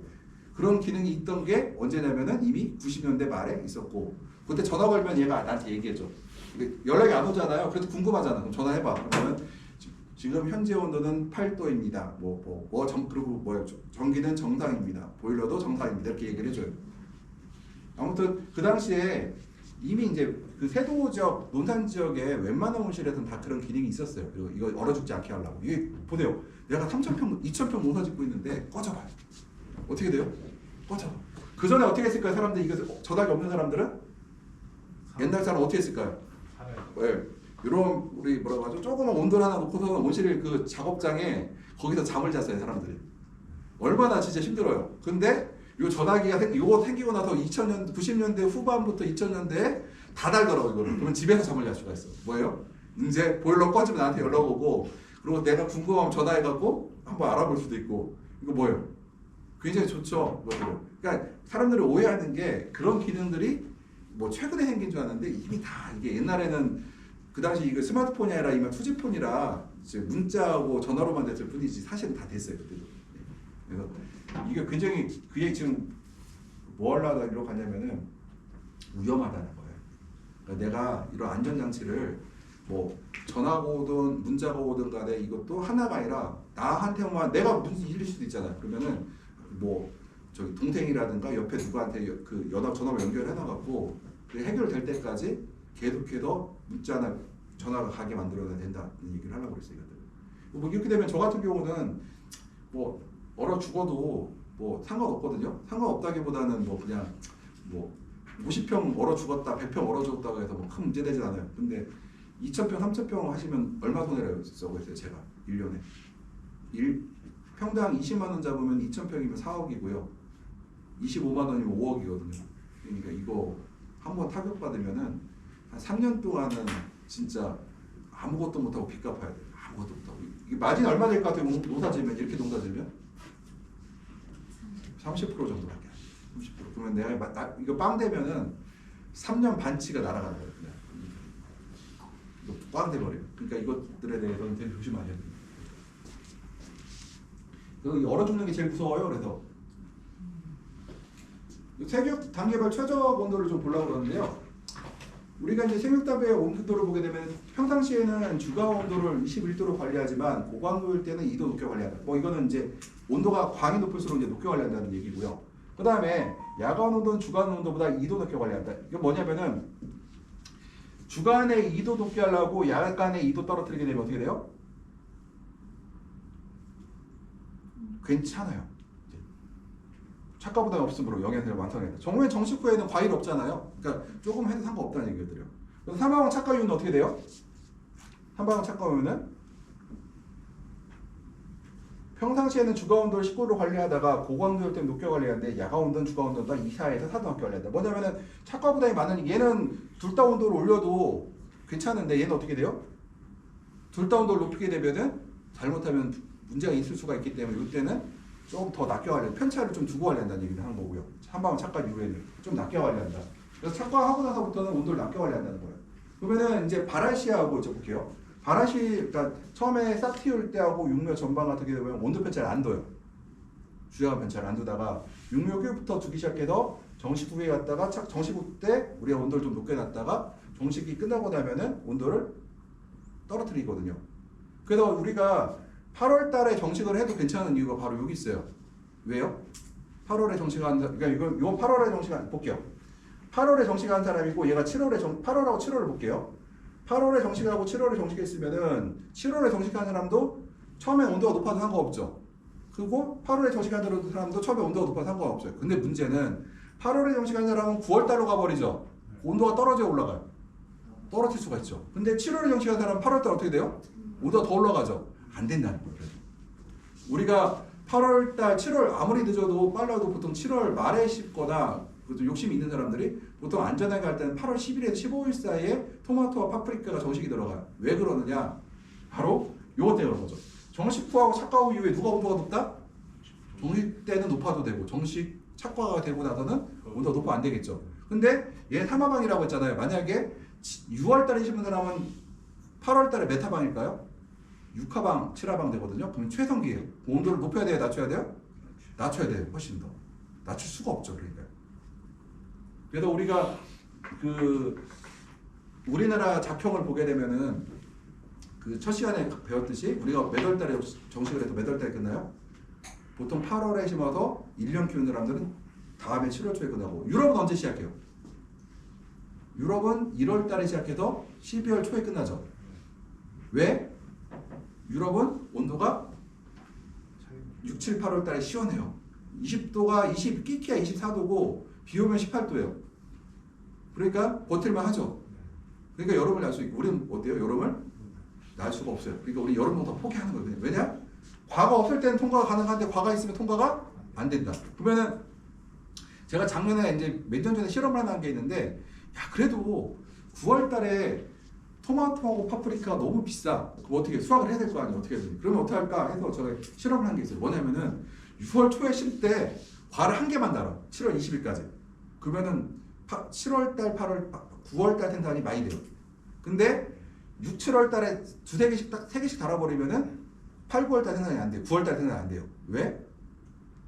그런 기능이 있던 게 언제냐면은 이미 90년대 말에 있었고 그때 전화 걸면 얘가 나한테 얘기해줘. 연락이 안 오잖아요. 그래도 궁금하잖아. 그럼 전화해봐. 그러면 지금 현재 온도는 8도입니다. 그리고 전기는 정상입니다. 보일러도 정상입니다. 이렇게 얘기를 해줘요. 아무튼 그 당시에 이미 이제 그 세도 지역, 논산 지역에 웬만한 온실에서는 다 그런 기능이 있었어요. 그리고 이거 얼어 죽지 않게 하려고. 이게 보세요. 내가 3,000평, 2,000평 농사 짓고 있는데 꺼져봐요. 어떻게 돼요? 꺼져. 그 전에 어떻게 했을까요? 사람들이 이거 전화기 없는 사람들은? 옛날 사람 어떻게 했을까요? 네. 이런 우리 뭐라고 하죠? 조그만 온돌 하나 놓고서 온실 그 작업장에 거기서 잠을 잤어요 사람들이. 얼마나 진짜 힘들어요. 근데 요 전화기가 요거 생기고 나서 2000년 90년대 후반부터 2000년대에 다 달더라고 이거를. 그러면 집에서 잠을 잘 수가 있어. 뭐예요? 이제 보일러 꺼지면 나한테 연락 오고 그리고 내가 궁금하면 전화해갖고 한번 알아볼 수도 있고 이거 뭐예요? 굉장히 좋죠. 그러니까 사람들이 오해하는 게 그런 기능들이 뭐 최근에 생긴 줄 아는데 이미 다 이게 옛날에는 그 당시 이거 스마트폰이 아니라 이미 투지폰이라 이제 문자하고 전화로만 됐을 뿐이지 사실은 다 됐어요 그때도. 그래서 이게 굉장히 그 얘기 지금 뭐 하려다 이러고 갔냐면은 위험하다는 거예요. 그러니까 내가 이런 안전장치를 뭐 전화가 오든 문자가 오든 간에 이것도 하나가 아니라 나한테만 내가 무슨 일일 수도 있잖아요. 그러면은 뭐 저기 동생이라든가 옆에 누구한테 그 전화로 연결해놔갖고 해결될 때까지 계속해서 문자나 전화가 가게 만들어야 된다는 얘기를 하려고 그랬어요. 뭐 이렇게 되면 저 같은 경우는 뭐 얼어 죽어도 뭐 상관없거든요. 상관없다기보다는 뭐 그냥 뭐 50평 얼어 죽었다, 100평 얼어 죽었다고 해서 뭐 큰 문제 되진 않아요. 근데 2,000평, 3,000평 하시면 얼마 손해라고 했어요, 제가 1년에. 평당 20만 원 잡으면 2,000평이면 4억이고요. 25만 원이면 5억이거든요. 그러니까 이거 한번 타격받으면은 한 3년 동안은 진짜 아무것도 못하고 빚 갚아야 돼요. 아무것도 못하고. 이게 마진 얼마 될 것 같아요? 농사 지으면 이렇게 농사 지으면 30% 정도밖에 안 돼요. 30%. 그러면 내가 이거 빵 되면은 3년 반치가 날아가는 거예요. 그냥. 꽝 돼버려요. 그러니까 이것들에 대해서는 되게 조심하셔야 돼요. 그래서 얼어 죽는 게 제일 무서워요. 그래서 생육 단계별 최저 온도를 좀 보려고 그러는데요. 우리가 이제 생육답의 온도를 보게 되면 평상시에는 주가 온도를 21도로 관리하지만 고강도일 때는 2도 높게 관리한다. 뭐 이거는 이제 온도가 광이 높을수록 이제 높게 관리한다는 얘기고요. 그 다음에 야간 온도는 주간 온도보다 2도 높게 관리한다. 이게 뭐냐면은 주간에 2도 높게 하려고 야간에 2도 떨어뜨리게 되면 어떻게 돼요? 괜찮아요. 착과부담이 없으므로 영양제를 완성해야 돼. 정말 정식 후에는 과일 없잖아요. 그러니까 조금 해도 상관없다는 얘기들이요. 그래서 삼방울 착과 이유는 어떻게 돼요? 삼방울 착과 이유는 평상시에는 주가 온도를 19도로 관리하다가 고강도일 때는 높게 관리하는데 야간 온도는 주가 온도보다 2사에서 4도 높게 관리한다. 뭐냐면은 착과 부담이 많으니 얘는 둘 다 온도를 올려도 괜찮은데 얘는 어떻게 돼요? 둘 다 온도를 높이게 되면은 잘못하면 문제가 있을 수가 있기 때문에 이때는 조금 더 낮게 관리한다. 편차를 좀 두고 관리한다는 얘기를 하는 거고요. 한방울 착과 이후에는 좀 낮게 관리한다. 그래서 착과하고 나서부터는 온도를 낮게 관리한다는 거예요. 그러면은 이제 바라시하고 이제 볼게요. 바라시, 그러니까 처음에 싹 틔울 때하고 육묘 전방 같은 경우는 온도 편차를 안 둬요. 주야간 편차를 안 두다가 육묘 후부터 두기 시작해서 정식 후에 갔다가 정식 후 때 우리가 온도를 좀 높게 놨다가 정식이 끝나고 나면은 온도를 떨어뜨리거든요. 그래서 우리가 8월 달에 정식을 해도 괜찮은 이유가 바로 여기 있어요. 왜요? 8월에 정식한 그러니까 이건 8월에 정식한 볼게요. 8월에 정식한 사람이고 얘가 8월하고 7월을 볼게요. 8월에 정식하고 7월에 정식했으면은 7월에 정식한 사람도 처음에 온도가 높아도 상관없죠. 그리고 8월에 정식한 사람도 처음에 온도가 높아도 상관없어요. 근데 문제는 8월에 정식한 사람은 9월 달로 가버리죠. 온도가 떨어져 올라가요. 떨어질 수가 있죠. 근데 7월에 정식한 사람은 8월 달 어떻게 돼요? 온도가 더 올라가죠. 안 된다는 거예요. 우리가 8월 달, 7월 아무리 늦어도 빨라도 보통 7월 말에 심거나 욕심이 있는 사람들이 보통 안전하게 할 때는 8월 10일에서 15일 사이에 토마토와 파프리카가 정식이 들어가요. 왜 그러느냐? 바로 요것 때문에 그런 거죠. 정식 후하고 착과 후 이후에 누가 온도가 높다? 정식 때는 높아도 되고 정식 착과가 되고 나서는 온도가 높으면 안 되겠죠. 근데 얘 삼화방이라고 했잖아요. 만약에 6월 달에 심은 사람은 8월 달에 몇 화방일까요? 6화방, 7화방 되거든요. 그러면 최성기예요. 온도를 높여야 돼요? 낮춰야 돼요? 낮춰야 돼요. 훨씬 더. 낮출 수가 없죠. 그러니까. 그래서 우리가 우리나라 작형을 보게 되면은 그 첫 시간에 배웠듯이 우리가 몇 월 달에 정식을 해서 몇 월 달에 끝나요? 보통 8월에 심어서 1년 키우는 사람들은 다음에 7월 초에 끝나고 유럽은 언제 시작해요? 유럽은 1월 달에 시작해서 12월 초에 끝나죠. 왜? 유럽은 온도가 6, 7, 8월 달에 시원해요. 20도가 끼키야 24도고 비 오면 18도예요. 그러니까 버틸만 하죠. 그러니까 여름을 날 수 있고 우리는 어때요? 여름을 날 수가 없어요. 그러니까 우리 여름 농사 포기하는 거예요. 그냥. 왜냐? 과가 없을 때는 통과가 가능한데 과가 있으면 통과가 안 된다. 그러면은 제가 작년에 이제 몇 년 전에 실험을 하나 한 게 있는데 야 그래도 9월 달에 토마토하고 파프리카가 너무 비싸. 그럼 어떻게 수확을 해야 될 거 아니에요? 어떻게 해야 되지? 그러면 어떻게 할까 해서 제가 실험을 한 게 있어요. 뭐냐면은 6월 초에 심 때 과를 한 개만 달아. 7월 20일까지. 그러면은 7월 달, 8월, 9월 달 생산이 많이 돼요. 근데 6, 7월 달에 두세 개씩 딱 세 개씩 달아버리면은 8, 9월 달 생산이 안 돼요. 9월 달 생산이 안 돼요. 왜?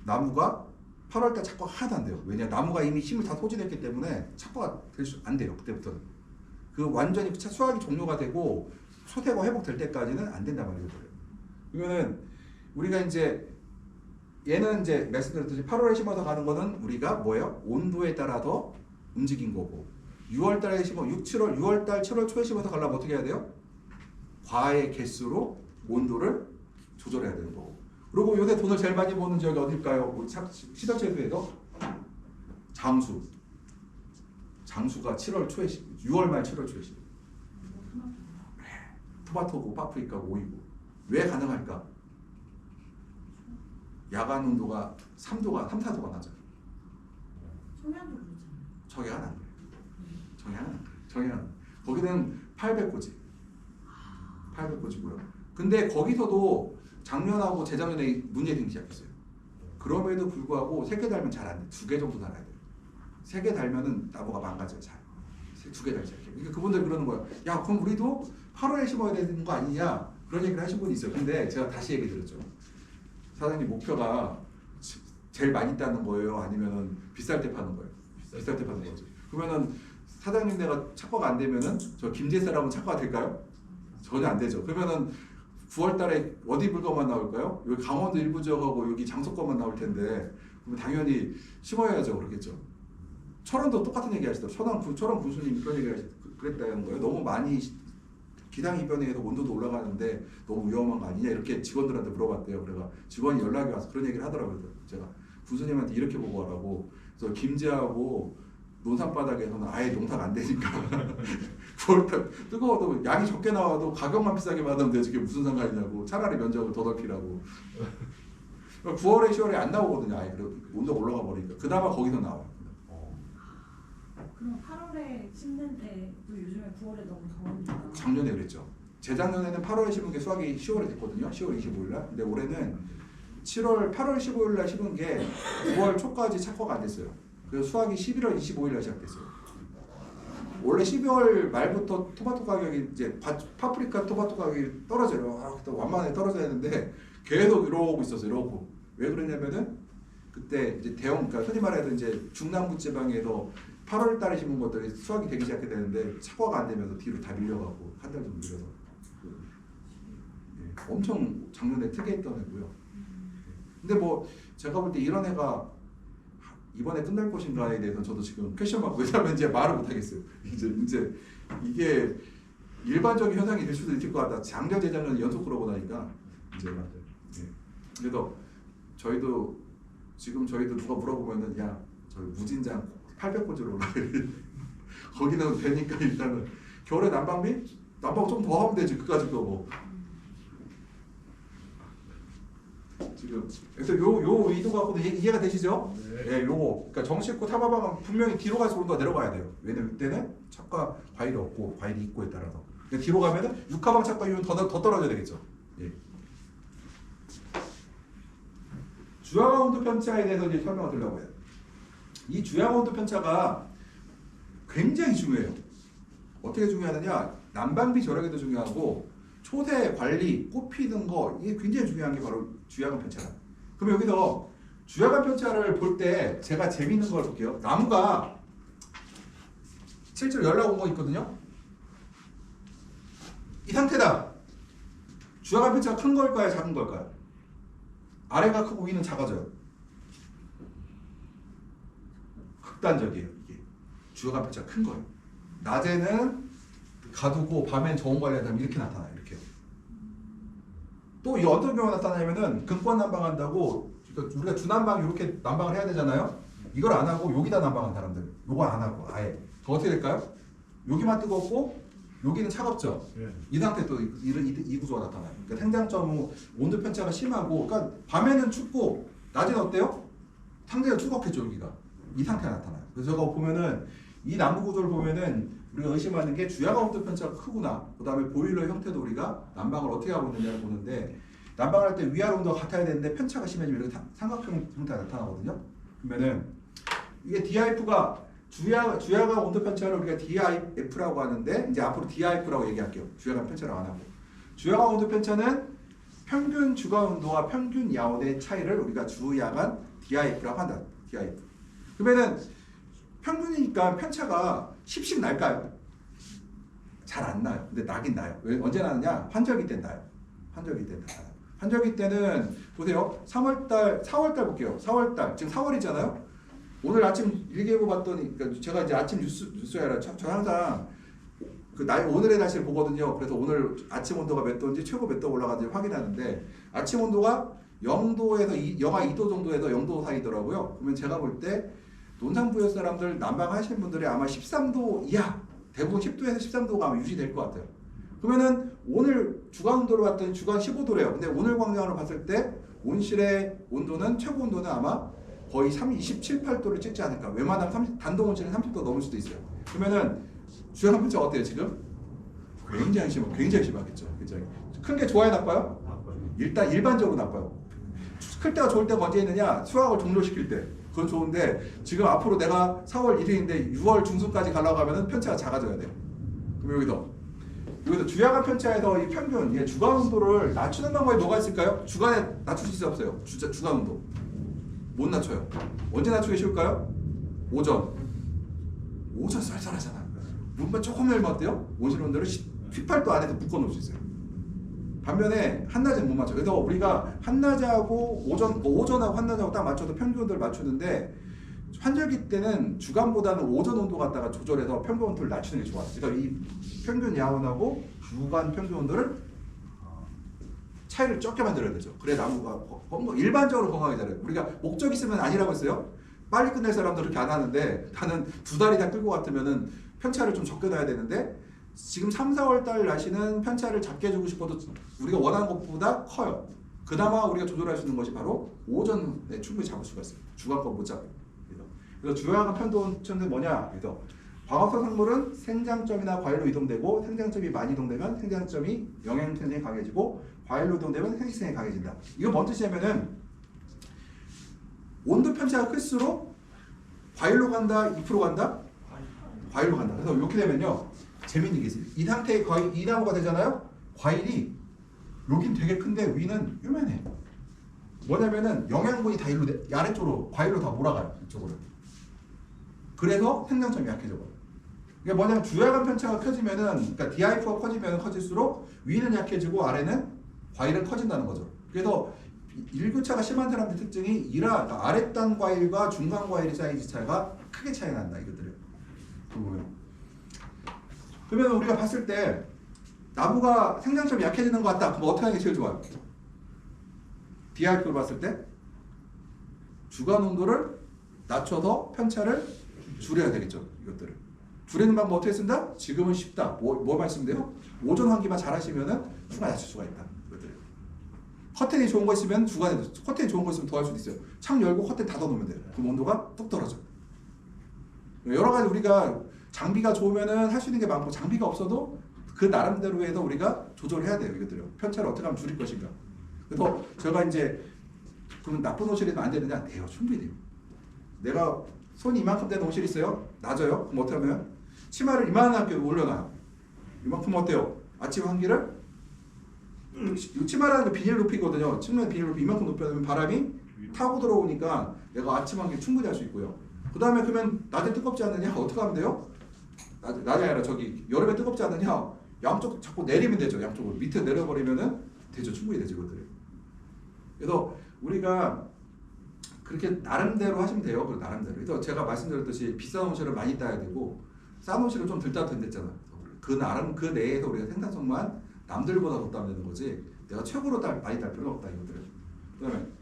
나무가 8월 달 착과가 하나도 안 돼요. 왜냐? 나무가 이미 힘을 다 소진했기 때문에 착과가 안 돼요. 그때부터는. 그 완전히 수확이 종료가 되고 소태가 회복될 때까지는 안 된단 말이에요. 그러면은 우리가 이제 얘는 이제 말씀드렸듯이 8월에 심어서 가는 거는 우리가 뭐예요? 온도에 따라서 움직인 거고 6월 달에 심어 6월 달 7월 초에 심어서 가려면 어떻게 해야 돼요? 과의 개수로 온도를 조절해야 되는 거고. 그리고 요새 돈을 제일 많이 버는 지역이 어딜까요? 우리 시설체수에서 장수가 7월 초에 6월 말 7월 초에 심어. 토마토고 파프리카고 오이고. 왜 가능할까? 야간 온도가 3도가 3, 4도가 낮아요. 청양도 그렇잖아요. 정해가 안 돼요. 정해가 안 돼요. 거기는 800고지. 800고지고요. 근데 거기서도 작년하고 재작년에 문제 생기기 시작했어요. 그럼에도 불구하고 3개 달면 잘 안 돼. 2개 정도 달아야 돼요. 3개 달면은 나무가 망가져요. 잘. 두 개다 이렇게. 그러니까 그분들 그러는 거야. 야, 그럼 우리도 8월에 심어야 되는 거 아니냐? 그런 얘기를 하신 분이 있어요. 근데 제가 다시 얘기 드렸죠. 사장님 목표가 제일 많이 따는 거예요? 아니면은 비쌀 때 파는 거예요? 비쌀 때 파는 거죠. 그러면은 사장님 내가 착과가 안 되면은 저 김제 사람은 착과가 될까요? 전혀 안 되죠. 그러면은 9월 달에 어디 물건만 나올까요? 여기 강원도 일부 지역하고 여기 장소권만 나올 텐데 그러면 당연히 심어야죠. 그렇겠죠. 철원도 똑같은 얘기 하시더라고요. 철원 군수님이 그런 얘기 그랬다는 거예요. 너무 많이 기상이변에서 온도도 올라가는데 너무 위험한 거 아니냐 이렇게 직원들한테 물어봤대요. 그래가 직원이 연락이 와서 그런 얘기를 하더라고요. 제가 군수님한테 이렇게 보고 하라고. 그래서 김제하고 논산바닥에서는 아예 농사가 안 되니까 9월달 뜨거워도 양이 적게 나와도 가격만 비싸게 받으면 되지 그게 무슨 상관이냐고. 차라리 면적을 더 넓히라고. 9월에 10월에 안 나오거든요. 아예 온도가 올라가 버리니까. 그나마 거기서 나와요. 그럼 8월에 심는 때도 요즘에 9월에 너무 더우니까. 작년에 그랬죠. 재작년에는 8월에 심은 게 수확이 10월에 됐거든요. 10월 25일 날. 근데 올해는 8월 15일 날 심은 게 9월 초까지 착과가 안 됐어요. 그래서 수확이 11월 25일 날 시작됐어요. 원래 12월 말부터 토마토 가격이 이제 파프리카 토마토 가격이 떨어져요. 완만하게 떨어져야 되는데 계속 이러고 있었어요. 이러고. 왜 그러냐면은 그때 이제 그러니까 흔히 말해서 이제 중남부 지방에서 8월 달에 심은 것들이 수확이 되기 시작해 되는데 착과가 안 되면서 뒤로 다 밀려가고 한 달 정도 밀려서 엄청 작년에 특이했던 애고요. 근데 뭐 제가 볼 때 이런 애가 이번에 끝날 것인가에 대해서 저도 지금 퀘션 마크. 왜냐면 이제 말을 못 하겠어요. 이제 이게 일반적인 현상이 될 수도 있을 것 같다. 작년 재작년 연속 그러고 나니까 이제 그래서 저희도 누가 물어보면은 야 저희 무진장 800호지로 올라 거기는 되니까 일단은 겨울에 난방비 좀 더 하면 되지 그까짓 거 뭐. 지금 그래서 요 의도 갖고도 이해가 되시죠? 네, 요거 그러니까 정식고 타바방은 분명히 뒤로 갈수록 온도가 내려가야 돼요. 왜냐면 이때는 착과 과일이 없고 과일이 있고에 따라서. 근데 뒤로 가면은 육하방 착과율은 더 떨어져야 되겠죠. 예. 주야간 온도 편차에 대해서 이제 설명을 드리려고 해요. 이 주야간 온도 편차가 굉장히 중요해요. 어떻게 중요하느냐? 난방비 절약에도 중요하고 초대 관리, 꽃 피는 거 이게 굉장히 중요한 게 바로 주야간 편차다. 그럼 여기서 주야간 편차를 볼 때 제가 재밌는 걸 볼게요. 나무가 실제로 연락 온 거 있거든요. 이 상태다. 주야간 편차가 큰 걸까요? 작은 걸까요? 아래가 크고 위는 작아져요. 극단적이에요. 이게 주야간 편차가 큰 거예요. 낮에는 가두고 밤엔 저온 관리하면 이렇게 나타나요. 이렇게. 또 이 어떤 경우가 나타나냐면은 근권 난방한다고 그러니까 우리가 주난방 이렇게 난방을 해야 되잖아요. 이걸 안 하고 여기다 난방한 사람들. 요거 안 하고 아예. 그 어떻게 될까요? 여기만 뜨겁고 여기는 차갑죠. 이 상태 또 이 구조가 나타나요. 그러니까 생장점 온도 편차가 심하고, 그러니까 밤에는 춥고 낮에는 어때요? 상대가 뜨겁겠죠 여기가. 이 상태가 나타나요. 그래서 저거 보면은 이 나무 구조를 보면은 우리가 의심하는 게 주야간 온도 편차가 크구나. 그 다음에 보일러 형태도 우리가 난방을 어떻게 하고 있느냐를 보는데 난방을 할 때 위아래 온도가 같아야 되는데 편차가 심해지면 이렇게 삼각형 형태가 나타나거든요. 그러면은 이게 DIF가 주야간 온도 편차를 우리가 DIF라고 하는데 이제 앞으로 DIF라고 얘기할게요. 주야간 편차를 안 하고. 주야간 온도 편차는 평균 주간 온도와 평균 야온의 차이를 우리가 주야간 DIF라고 한다. DIF. 그러면은 평균이니까 편차가 10씩 날까요? 잘 안 나요. 근데 나긴 나요. 왜 언제 나느냐? 환절기 때 나요. 환절기 때 나요. 환절기 때는 보세요. 4월달 볼게요. 4월달 지금 4월이잖아요. 오늘 아침 일기예보 봤더니 그러니까 제가 이제 아침 뉴스에 알아. 저 항상 그 오늘의 날씨를 보거든요. 그래서 오늘 아침 온도가 몇 도인지 최고 몇 도 올라가는지 확인하는데 아침 온도가 0도에서 영하 2도 정도에서 0도 사이더라고요. 그러면 제가 볼 때 논산부여 사람들 난방하시는 분들이 아마 13도 이하, 대부분 10도에서 13도가 아마 유지될 것 같아요. 그러면은 오늘 주간 온도로 봤더니 주간 15도래요. 근데 오늘 광량으로 봤을 때 온실의 온도는 최고 온도는 아마 거의 27, 8도를 찍지 않을까. 웬만하면 단동 온실은 30도 넘을 수도 있어요. 그러면은 주야간 편차 어때요 지금? 굉장히 심하겠죠. 굉장히 큰 게 좋아요, 나빠요? 일단 일반적으로 나빠요. 클 때가 좋을 때가 언제 있느냐? 수확을 종료시킬 때. 그건 좋은데 지금 앞으로 내가 4월 1일인데 6월 중순까지 가려고 하면은 편차가 작아져야 돼요. 그럼 여기도 주야간 편차에서 이 평균, 주간 온도를 낮추는 방법이 뭐가 있을까요? 주간에 낮출 수 없어요. 주간 온도. 못 낮춰요. 언제 낮추기 쉬울까요? 오전 쌀쌀하잖아. 물만 조금 열면 어때요? 온실 온도를 18도 안에서 묶어놓을 수 있어요. 반면에 한낮은 못 맞춰요. 그래서 우리가 한낮하고 오전하고 한낮하고 딱 맞춰서 평균 온도를 맞추는데 환절기 때는 주간보다는 오전 온도 갖다가 조절해서 평균 온도를 낮추는 게 좋아요. 그래서 이 평균 야온하고 주간 평균 온도를 차이를 적게 만들어야 되죠. 그래 나무가 일반적으로 건강하게 자라요. 우리가 목적 있으면 아니라고 했어요. 빨리 끝낼 사람들은 그렇게 안 하는데 나는 2달이 다 끌고 같으면은 편차를 좀 적게 놔야 되는데 지금 3, 4월 달 날씨는 편차를 작게 주고 싶어도 우리가 원하는 것보다 커요. 그나마 우리가 조절할 수 있는 것이 바로 오전에 충분히 잡을 수가 있어요. 주간 거 못 잡고. 그래서 주요한 편도는 뭐냐? 그래서 광합성 생물은 생장점이나 과일로 이동되고 생장점이 많이 이동되면 생장점이 영양생성이 강해지고 과일로 이동되면 생식성이 강해진다. 이거 뭔 뜻이냐면은 온도 편차가 클수록 과일로 간다, 잎으로 간다? 과일로 간다. 그래서 이렇게 되면요. 재밌는 게 있어요. 이 상태에 이 나무가 되잖아요. 과일이 여긴 되게 큰데 위는 요만해. 뭐냐면은 영양분이 다 아래쪽으로 과일로 다 몰아가요. 이쪽으로. 그래서 생장점이 약해져 버려. 이게 뭐냐면 주야간 편차가 커지면은, 그러니까 DIF가 커지면 커질수록 위는 약해지고 아래는 과일은 커진다는 거죠. 그래서 일교차가 심한 사람들 특징이 그러니까 아랫단 과일과 중간 과일의 사이즈 차이가 크게 차이 난다 이것들을. 그러면 우리가 봤을 때 나무가 생장점이 약해지는 것 같다. 그럼 어떻게 하는 게 제일 좋아요? DIF를 봤을 때 주간 온도를 낮춰서 편차를 줄여야 되겠죠. 이것들을 줄이는 방법 어떻게 쓴다? 지금은 쉽다. 뭐 말씀드려요? 오전 환기만 잘 하시면은 주간 낮출 수가 있다. 이것들. 커튼이 좋은 거 있으면 주간에 커튼이 좋은 거 있으면 더 할 수도 있어요. 창 열고 커튼 닫아놓으면 돼요. 그럼 온도가 뚝 떨어져. 여러 가지 우리가 장비가 좋으면은 할 수 있는 게 많고 장비가 없어도 그 나름대로 해서 우리가 조절해야 돼요. 이것들요. 편차를 어떻게 하면 줄일 것인가. 그래서 제가 이제 그러면 나쁜 옷이라도 안 되느냐? 돼요. 충분히 돼요. 내가 손이 이만큼 되는 옷이 있어요. 낮아요. 그럼 어떻게 하면 치마를 이만하게 올려놔요. 이만큼 어때요? 아침 환기를 치마라는 게 비닐 높이거든요. 치마는 비닐 높이 이만큼 높여놓으면 바람이 타고 들어오니까 내가 아침 환기 충분히 할 수 있고요. 그 다음에 그러면 낮에 뜨겁지 않느냐? 어떻게 하면 돼요? 낮이 아니라 여름에 뜨겁지 않느냐? 양쪽 자꾸 내리면 되죠. 양쪽으로 밑에 내려버리면은 되죠. 충분히 되죠. 그것들이. 그래서 우리가 그렇게 나름대로 하시면 돼요. 그 나름대로. 그래서 제가 말씀드렸듯이 비싼 옷을 많이 따야 되고 싼 옷을 좀 덜 따도 된댔잖아. 그 나름 그 내에서 우리가 생산성만 남들보다 더 따면 되는 거지. 내가 최고로 많이 딸 필요는 없다 이것들은.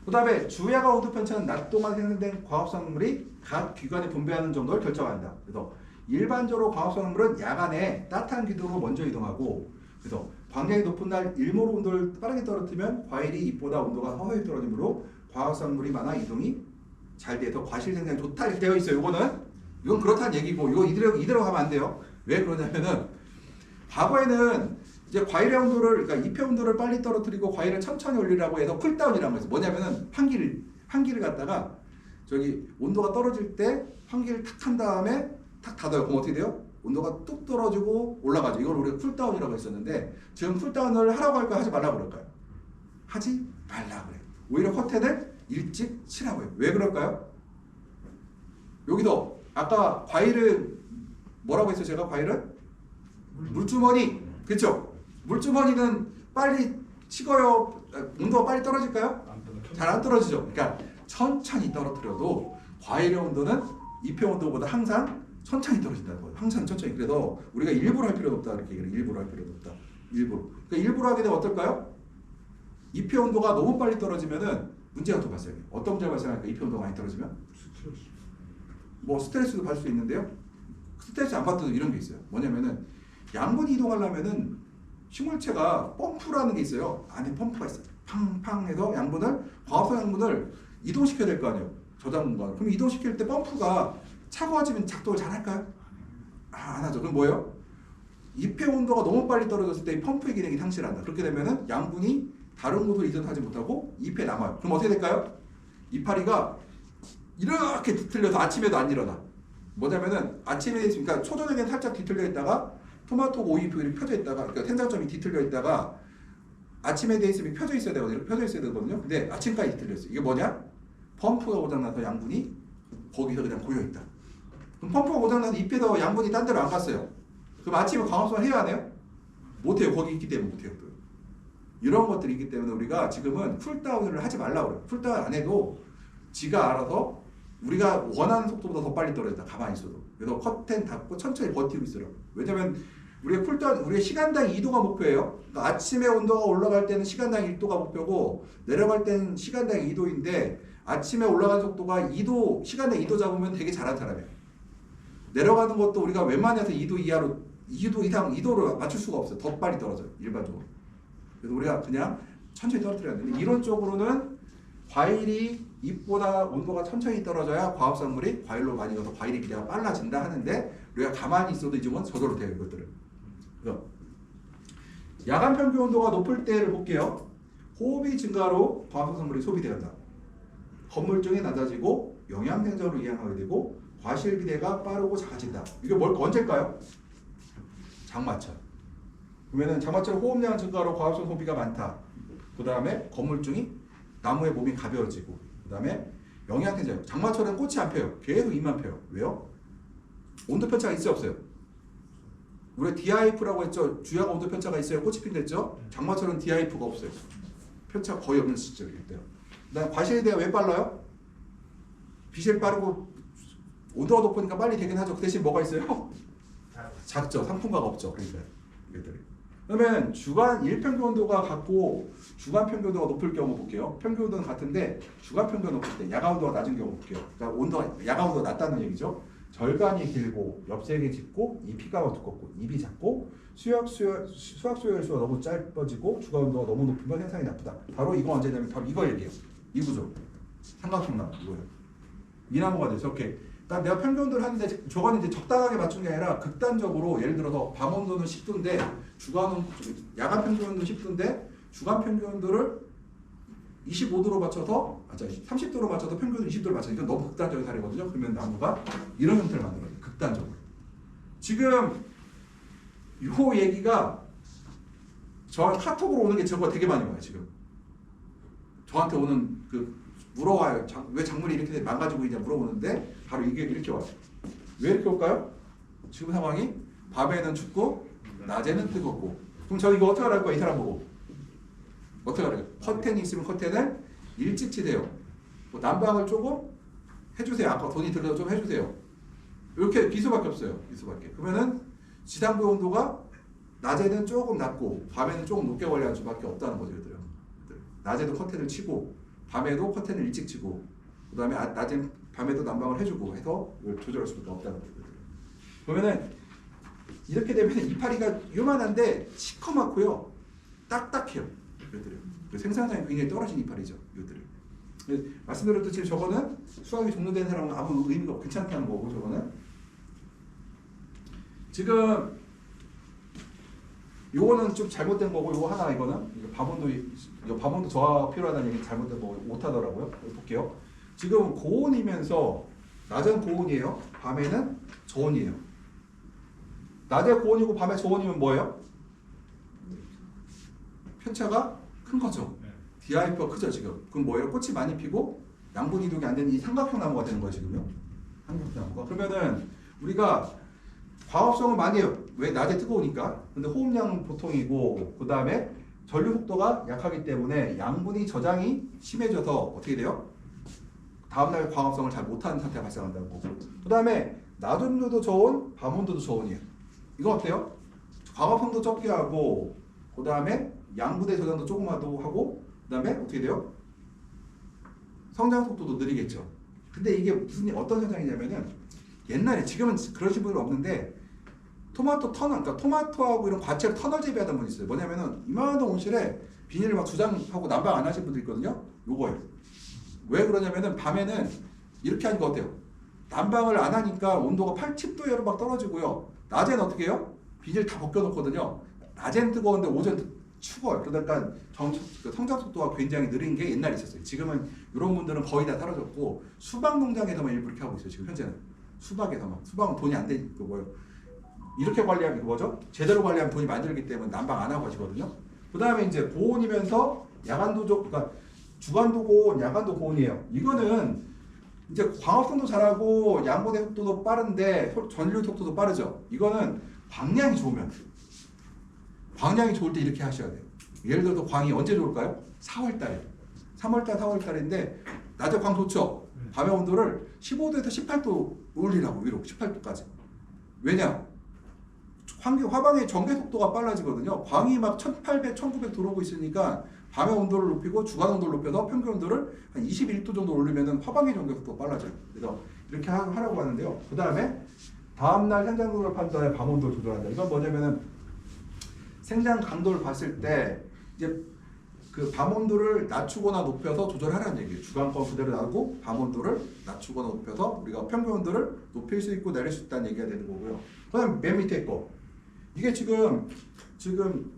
그다음에 주야간 온도 편차는 낮 동안 생성된 광합성물이 각 기관에 분배하는 정도를 결정한다. 그래서 일반적으로 광합성물은 야간에 따뜻한 기도로 먼저 이동하고, 그래서 광량이 높은 날 일몰 온도를 빠르게 떨어뜨리면 과일이 잎보다 온도가 서서히 떨어지므로 광합성물이 많아 이동이 잘 돼서 과실 생산이 좋다 이렇게 되어 있어요. 이건 그렇다는 얘기고, 이거 이대로 가면 안 돼요. 왜 그러냐면은 과거에는 이제 과일의 온도를, 그러니까 잎의 온도를 빨리 떨어뜨리고 과일을 천천히 올리라고 해서 쿨다운이라는 거죠. 뭐냐면은 환기를 갖다가 온도가 떨어질 때 환기를 탁 한 다음에 탁 닫아요. 그럼 어떻게 돼요? 온도가 뚝 떨어지고 올라가죠. 이걸 우리가 쿨다운이라고 했었는데 지금 쿨다운을 하라고 할까요? 하지 말라고 그럴까요? 하지 말라고 그래요. 오히려 커튼을 일찍 치라고 해요. 왜 그럴까요? 여기도 아까 과일은 뭐라고 했어요? 제가 과일은? 물주머니. 그렇죠? 물주머니는 빨리 식어요. 온도가 빨리 떨어질까요? 잘 안 떨어지죠. 그러니까 천천히 떨어뜨려도 과일의 온도는 잎의 온도보다 항상 천천히 떨어진다는 거예요. 항상 천천히. 그래서 우리가 일부러 할 필요는 없다 이렇게 얘기해요. 일부러 할 필요는 없다. 그러니까 일부러 하게 되면 어떨까요? 잎의 온도가 너무 빨리 떨어지면은 문제가 또 발생해요. 어떤 문제가 발생할까요? 잎의 온도가 많이 떨어지면? 스트레스도 받을 수 있는데요. 스트레스 안 받아도 이런 게 있어요. 뭐냐면은 양분이 이동하려면은 식물체가 펌프라는 게 있어요. 안에 펌프가 있어요. 팡팡 해서 광합성 양분을 이동시켜야 될 거 아니에요. 저장 공간. 그럼 이동시킬 때 펌프가 차가워지면 작동을 잘 할까요? 안 하죠. 그럼 뭐예요? 잎의 온도가 너무 빨리 떨어졌을 때 이 펌프의 기능이 상실한다. 그렇게 되면은 양분이 다른 곳으로 이전하지 못하고 잎에 남아요. 그럼 어떻게 될까요? 이파리가 이렇게 뒤틀려서 아침에도 안 일어나. 뭐냐면은 아침에 그러니까 초저녁에는 살짝 뒤틀려 있다가 토마토 오이잎이 펴져 있다가 그러니까 생장점이 뒤틀려 있다가 아침에 돼 있으면 펴져 있어야 되거든요. 이렇게 펴져 있어야 되거든요. 근데 아침까지 뒤틀려 있어. 이게 뭐냐? 펌프가 고장나서 양분이 거기서 그냥 고여 있다. 그럼 펌프가 고장나서 잎에서 양분이 딴 데로 안 갔어요. 그럼 아침에 광합성을 해야 하네요? 못해요. 거기 있기 때문에 못해요. 또. 이런 것들이 있기 때문에 우리가 지금은 쿨다운을 하지 말라고 그래요. 쿨다운 안 해도 지가 알아서 우리가 원하는 속도보다 더 빨리 떨어진다. 가만히 있어도. 그래서 커튼 닫고 천천히 버티고 있어요. 왜냐면 우리가 쿨다운, 우리의 시간당 2도가 목표예요. 그러니까 아침에 온도가 올라갈 때는 시간당 1도가 목표고 내려갈 때는 시간당 2도인데 아침에 올라가는 속도가 2도, 시간당 2도 잡으면 되게 잘하는 사람이에요. 내려가는 것도 우리가 웬만해서 2도 이하로 2도 이상 2도로 맞출 수가 없어요. 더 빨리 떨어져요. 일반적으로. 그래서 우리가 그냥 천천히 떨어뜨려야 되는데 이론적으로는 과일이 잎보다 온도가 천천히 떨어져야 과합성물이 과일로 많이 익어서 과일의 비례가 빨라진다 하는데 우리가 가만히 있어도 이 점은 저절로 돼요. 이것들은. 그래서 야간 평균 온도가 높을 때를 볼게요. 호흡이 증가로 과합성물이 소비된다. 건물중이 낮아지고 영양생장으로 이양하게 되고 과실 비례가 빠르고 작아진다. 이게 언제일까요? 장마철. 그러면은 장마철 호흡량 증가로 과합성 소비가 많다. 그 다음에 건물중이 나무의 몸이 가벼워지고 그 다음에 영양생장. 장마철은 꽃이 안 펴요. 계속 잎만 펴요. 왜요? 온도 편차가 있어요 없어요? 우리 디하이프라고 했죠. 주야가 온도 편차가 있어요. 꽃이 핀댔죠. 장마철은 디하이프가 없어요. 편차가 거의 없는 시절이에요. 그다음 과실비대가 왜 빨라요? 빛이 빠르고 온도가 높으니까 빨리 되긴 하죠. 그 대신 뭐가 있어요? 작죠. 상품가가 없죠. 그러니까 이것들이. 그러면 주간 일평균 온도가 같고 주간 평균 온도가 높을 경우 볼게요. 평균 온도는 같은데 주간 평균 높을 때 야간 온도가 낮은 경우 볼게요. 그러니까 온도가 야간 온도가 낮다는 얘기죠. 절간이 길고 엽색이 짙고 잎이 두껍고 잎이 작고 수확 수혈수가 너무 짧아지고 주간 온도가 너무 높으면 생산이 나쁘다. 바로 이거 언제냐면 바로 이거 얘기해요. 이 구조. 삼각형나무 이거예요. 이 나무가 돼서 이렇게. 그러니까 내가 평균 온도를 하는데 저거는 이제 적당하게 맞춘 게 아니라 극단적으로 예를 들어서 밤 온도는 10도인데 야간 평균 온도는 10도인데 주간 평균 온도를 25도로 맞춰서 30도로 맞춰서 평균을 20도로 맞춰서 이건 너무 극단적인 사례거든요. 그러면 나무가 이런 형태를 만들어요. 극단적으로. 지금 요 얘기가 저한테 카톡으로 오는 게 저거 되게 많이 와요. 지금 저한테 오는 물어와요. 왜 작물이 이렇게 망가지고 있냐 물어보는데 바로 이게 이렇게 와요. 왜 이렇게 올까요? 지금 상황이 밤에는 춥고 낮에는 뜨겁고. 그럼 저 이거 어떻게 할 거야? 이 사람 보고 어떻게 하래요? 커튼이 있으면 커튼을 일찍 치세요. 뭐 난방을 조금 해주세요. 아까 돈이 들어서 좀 해주세요. 이렇게 비수밖에 없어요. 비수밖에. 그러면은 지상부 온도가 낮에는 조금 낮고 밤에는 조금 높게 관리할 수밖에 없다는 거죠. 얘들은. 낮에도 커튼을 치고 밤에도 커튼을 일찍 치고 그 다음에 밤에도 난방을 해주고 해서 조절할 수밖에 없다는 거죠. 그러면은 이렇게 되면 이파리가 요만한데 시커멓고요. 딱딱해요. 이것들은. 생산량이 굉장히 떨어진 이파리죠. 이것들은. 말씀드렸듯이 저거는 수확이 종료된 사람은 아무 의미가 괜찮다는 거고 저거는. 지금 요거는 좀 잘못된 거고 요거 하나 이거는 밤온도 저하가 필요하다는 얘기 잘못된 거고 못하더라고요. 볼게요. 지금 고온이면서 낮은 고온이에요. 밤에는 저온이에요. 낮에 고온이고 밤에 저온이면 뭐예요? 편차가 큰 거죠. 디하이프가 크죠 지금. 그럼 뭐예요? 꽃이 많이 피고 양분 이동이 안 되는 이 삼각형 나무가 되는 거예요 지금요. 삼각형 나무가. 그러면은 우리가 과합성을 많이 해요. 왜? 낮에 뜨거우니까. 근데 호흡량은 보통이고 그 다음에 전류 속도가 약하기 때문에 양분이 저장이 심해져서 어떻게 돼요? 다음날 과합성을 잘 못하는 상태가 발생한다는 거고. 그 다음에 낮 온도도 저온, 밤 온도도 저온이에요. 이거 어때요? 과합성도 적게 하고 그 다음에 양분의 저장도 조금만 하고 그 다음에 어떻게 돼요? 성장 속도도 느리겠죠. 근데 이게 어떤 현상이냐면은 옛날에 지금은 그러신 분은 없는데 토마토 터널, 그러니까 토마토하고 이런 과채를 터널 재배하던 분이 있어요. 뭐냐면은 이만한 온실에 비닐을 막 2장 하고 난방 안 하신 분들 있거든요. 요거예요. 왜 그러냐면은 밤에는 이렇게 하니까 어때요? 난방을 안 하니까 온도가 80도로 막 떨어지고요. 낮에는 어떻게 해요? 비닐 다 벗겨놓거든요. 낮에는 뜨거운데 오전 죽어요. 그러니까 성장 속도가 굉장히 느린 게 옛날에 있었어요. 지금은 이런 분들은 거의 다 사라졌고 수박 농장에서만 일부 이렇게 하고 있어요. 지금 현재는 수박에서만. 수박은 돈이 안 되니까 뭐예요? 이렇게 관리하면 이거 뭐죠? 제대로 관리하면 돈이 많이 들기 때문에 난방 안 하고 하시거든요. 그 다음에 이제 고온이면서 야간도 그러니까 주간도 고온, 야간도 고온이에요. 이거는 이제 광합성도 잘하고 양분의 속도도 빠른데 전류 속도도 빠르죠. 이거는 광량이 좋으면 광량이 좋을 때 이렇게 하셔야 돼요. 예를 들어서 광이 언제 좋을까요? 4월달에 3월달 4월달인데 낮에 광 좋죠. 밤의 온도를 15도에서 18도 올리라고 위로 18도까지. 왜냐? 화방의 전개 속도가 빨라지거든요. 광이 막 1800, 1900 들어오고 있으니까 밤의 온도를 높이고 주간 온도를 높여서 평균 온도를 한 21도 정도 올리면 화방의 전개 속도가 빨라져요. 그래서 이렇게 하라고 하는데요. 그 다음에 다음날 생장 강도를 판단해 밤 온도를 조절한다. 이건 뭐냐면은 생장 강도를 봤을 때 이제 그 밤 온도를 낮추거나 높여서 조절하라는 얘기예요. 주간권 그대로 놔두고 밤 온도를 낮추거나 높여서 우리가 평균 온도를 높일 수 있고 내릴 수 있다는 얘기가 되는 거고요. 그다음 맨 밑에 거 이게 지금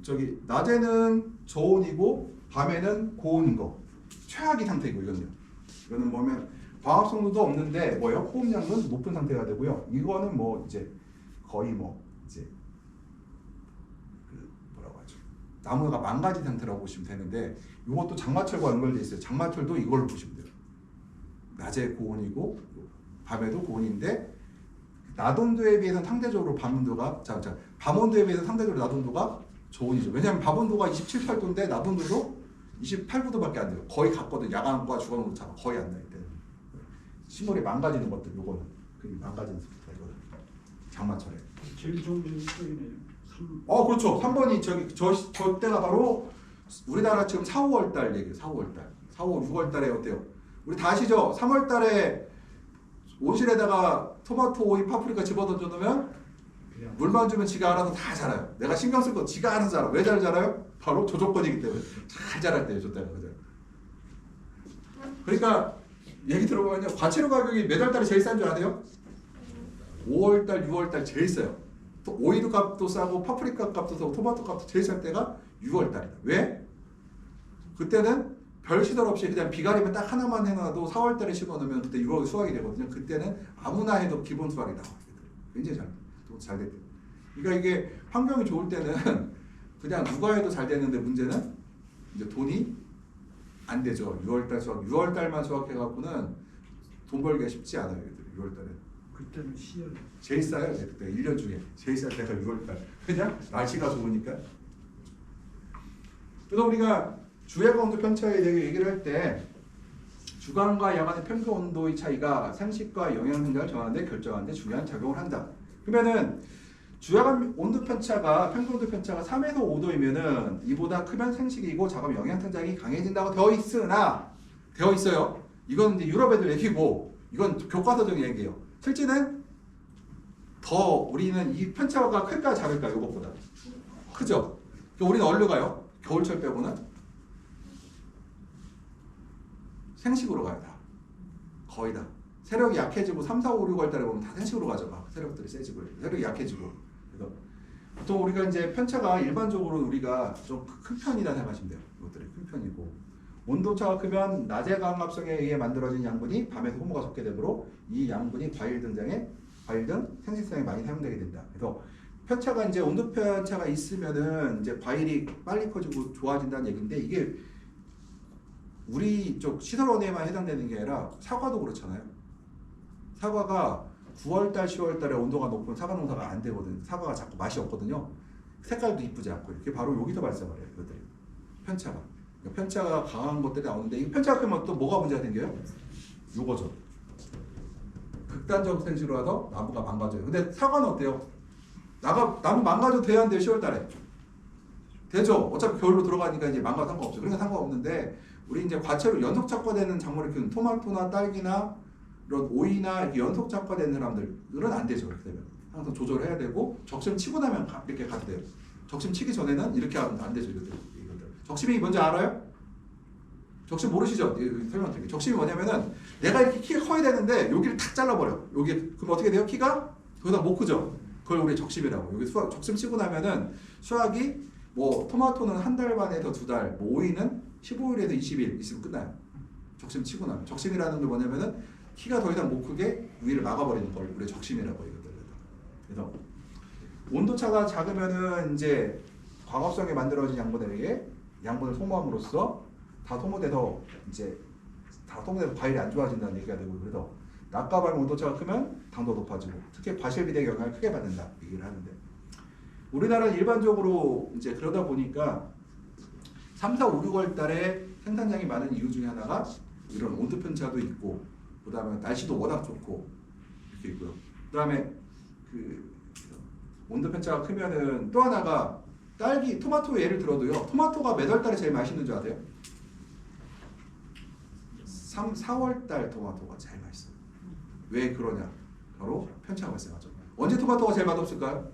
저기 낮에는 저온이고 밤에는 고온인 거 최악의 상태이고 이거는 뭐면 광합성도도 없는데 뭐요? 호흡량은 높은 상태가 되고요. 이거는 뭐 이제 거의 뭐 이제 그 뭐라고 하죠? 나무가 망가진 상태라고 보시면 되는데 이것도 장마철과 연결돼 있어요. 장마철도 이걸로 보시면 돼요. 낮에 고온이고 밤에도 고온인데 낮 온도에 비해서는 상대적으로 밤 온도가 밤 온도에 비해서 상대적으로 낮 온도가 저온이죠. 왜냐하면 밤 온도가 27, 8도인데 낮 온도도 28, 9도밖에 안 돼요. 거의 같거든. 야간과 주간으로 차가 거의 안 나기 때문에 식물이 망가지는 것들 요거는 그 망가지는 습니다 이거는 장마철에. 제일 좋은 적이네요. 그렇죠. 3번이 저 때가 바로 우리나라 지금 4, 5월 달 얘기예요. 4, 5월 달. 4, 5, 6월 달에 어때요? 우리 다 아시죠? 3월 달에 온실에다가 토마토, 오이, 파프리카 집어던져 놓으면 물만 주면 지가 알아서 다 자라요. 내가 신경 쓸 거 지가 알아서 자라. 왜 잘 자라요? 바로 저 조건이기 때문에 잘 자랄 때요. 저 때가 그죠? 그러니까 얘기 들어보면요. 과채료 가격이 매달 달에 제일 싼 줄 아세요? 5월 달, 6월 달 제일 싸요. 또 오이도 값도 싸고 파프리카 값도 싸고 토마토 값도 제일 쌀 때가 6월 달이다. 왜? 그때는 별 시설 없이 그냥 비가리면 딱 하나만 해놔도 4월 달에 심어놓으면 그때 6월 수확이 되거든요. 그때는 아무나 해도 기본 수확이 나와요. 굉장히 잘 됐대요. 그러니까 이게 환경이 좋을 때는 그냥 누가 해도 잘 되는데 문제는 이제 돈이 안 되죠. 6월달 수확, 6월달만 수확해갖고는 돈 벌기가 쉽지 않아요. 6월달에. 그때는 시열. 제일 싸요. 그때 1년 중에 제일 쌀 때가 6월달. 그냥 날씨가 좋으니까. 그래서 우리가 주야간 온도 편차에 대해 얘기를 할 때 주간과 야간의 평균 온도의 차이가 생식과 영양 성장을 정하는 데 결정하는 데 중요한 작용을 한다. 그러면은 주야간 온도 편차가 평균 온도 편차가 3에서 5도이면은 이보다 크면 생식이고 작으면 영양 성장이 강해진다고 되어 있어요. 이건 이제 유럽 애들 얘기고 이건 교과서적인 얘기예요. 실제는 더 우리는 이 편차가 클까 작을까 이것보다 크죠. 우리는 어디로 가요? 겨울철 빼고는 생식으로 가요. 다 거의 다 세력이 약해지고 3, 4, 5, 6월 달에 보면 다 생식으로 가죠. 막 세력들이 세지고 세력이 약해지고. 그래서 보통 우리가 이제 편차가 일반적으로 우리가 좀 큰 편이다 생각하시면 돼요. 이것들이 큰 편이고 온도차가 크면 낮의 광합성에 의해 만들어진 양분이 밤에서 소모가 적게 되므로 이 양분이 과일 등 생식성에 많이 사용되게 된다. 그래서 편차가 이제 온도 편차가 있으면은 이제 과일이 빨리 커지고 좋아진다는 얘기인데 이게 우리 쪽 시설원에만 해당되는 게 아니라 사과도 그렇잖아요. 사과가 9월달, 10월달에 온도가 높으면 사과 농사가 안 되거든. 사과가 자꾸 맛이 없거든요. 색깔도 이쁘지 않고 이렇게 바로 여기서 발생을 해요. 이것들이 편차가. 그러니까 편차가 강한 것들이 나오는데 이 편차가 크면 또 뭐가 문제가 생겨요? 요거죠. 극단적 생식으로 하다 나무가 망가져요. 근데 사과는 어때요? 나무 망가져도 돼야 한대요. 10월달에 되죠. 어차피 겨울로 들어가니까 이제 망가 상관없죠. 그러니까 상관없는데 우리 이제 과채로 연속 착과되는 작물을 키우는 토마토나 딸기나 이런 오이나 이렇게 연속 착과되는 사람들은 안 되죠. 그렇게 되면 항상 조절해야 되고 적심 치고 나면 이렇게 가도 돼요. 적심 치기 전에는 이렇게 하면 안 되죠. 이것들. 적심이 뭔지 알아요? 적심 모르시죠? 설명드릴게요. 적심이 뭐냐면은 내가 이렇게 키가 커야 되는데 여기를 탁 잘라버려. 여기 그럼 어떻게 돼요? 키가 더 이상 못 크죠. 그걸 우리 적심이라고. 여기 적심 치고 나면은 수확이 뭐 토마토는 한 달 반에서 두 달, 뭐 오이는 15일에서 20일 있으면 끝나요. 적심 치고 나면. 적심이라는 게 뭐냐면은 키가 더 이상 못 크게 우위를 막아버리는 걸 우리 적심이라고 하거든요. 그래서 온도차가 작으면은 이제 광합성에 만들어진 양분에게 양분을 소모함으로써 다 소모돼서 이제 다 소모돼서 과일이 안 좋아진다는 얘기가 되고, 그래서 낮과 밤 온도차가 크면 당도 높아지고 특히 과실비대의 영향을 크게 받는다 얘기를 하는데, 우리나라는 일반적으로 이제 그러다 보니까 3, 4, 5, 6월 달에 생산량이 많은 이유 중에 하나가 이런 온도 편차도 있고, 그 다음에 날씨도 워낙 좋고 이렇게 있고요. 그 다음에 그 온도 편차가 크면은 또 하나가 딸기, 토마토 예를 들어도요. 토마토가 몇 월 달에 제일 맛있는 줄 아세요? 3, 4월 달 토마토가 제일 맛있어요. 왜 그러냐? 바로 편차가 발생하죠. 언제 토마토가 제일 맛없을까요?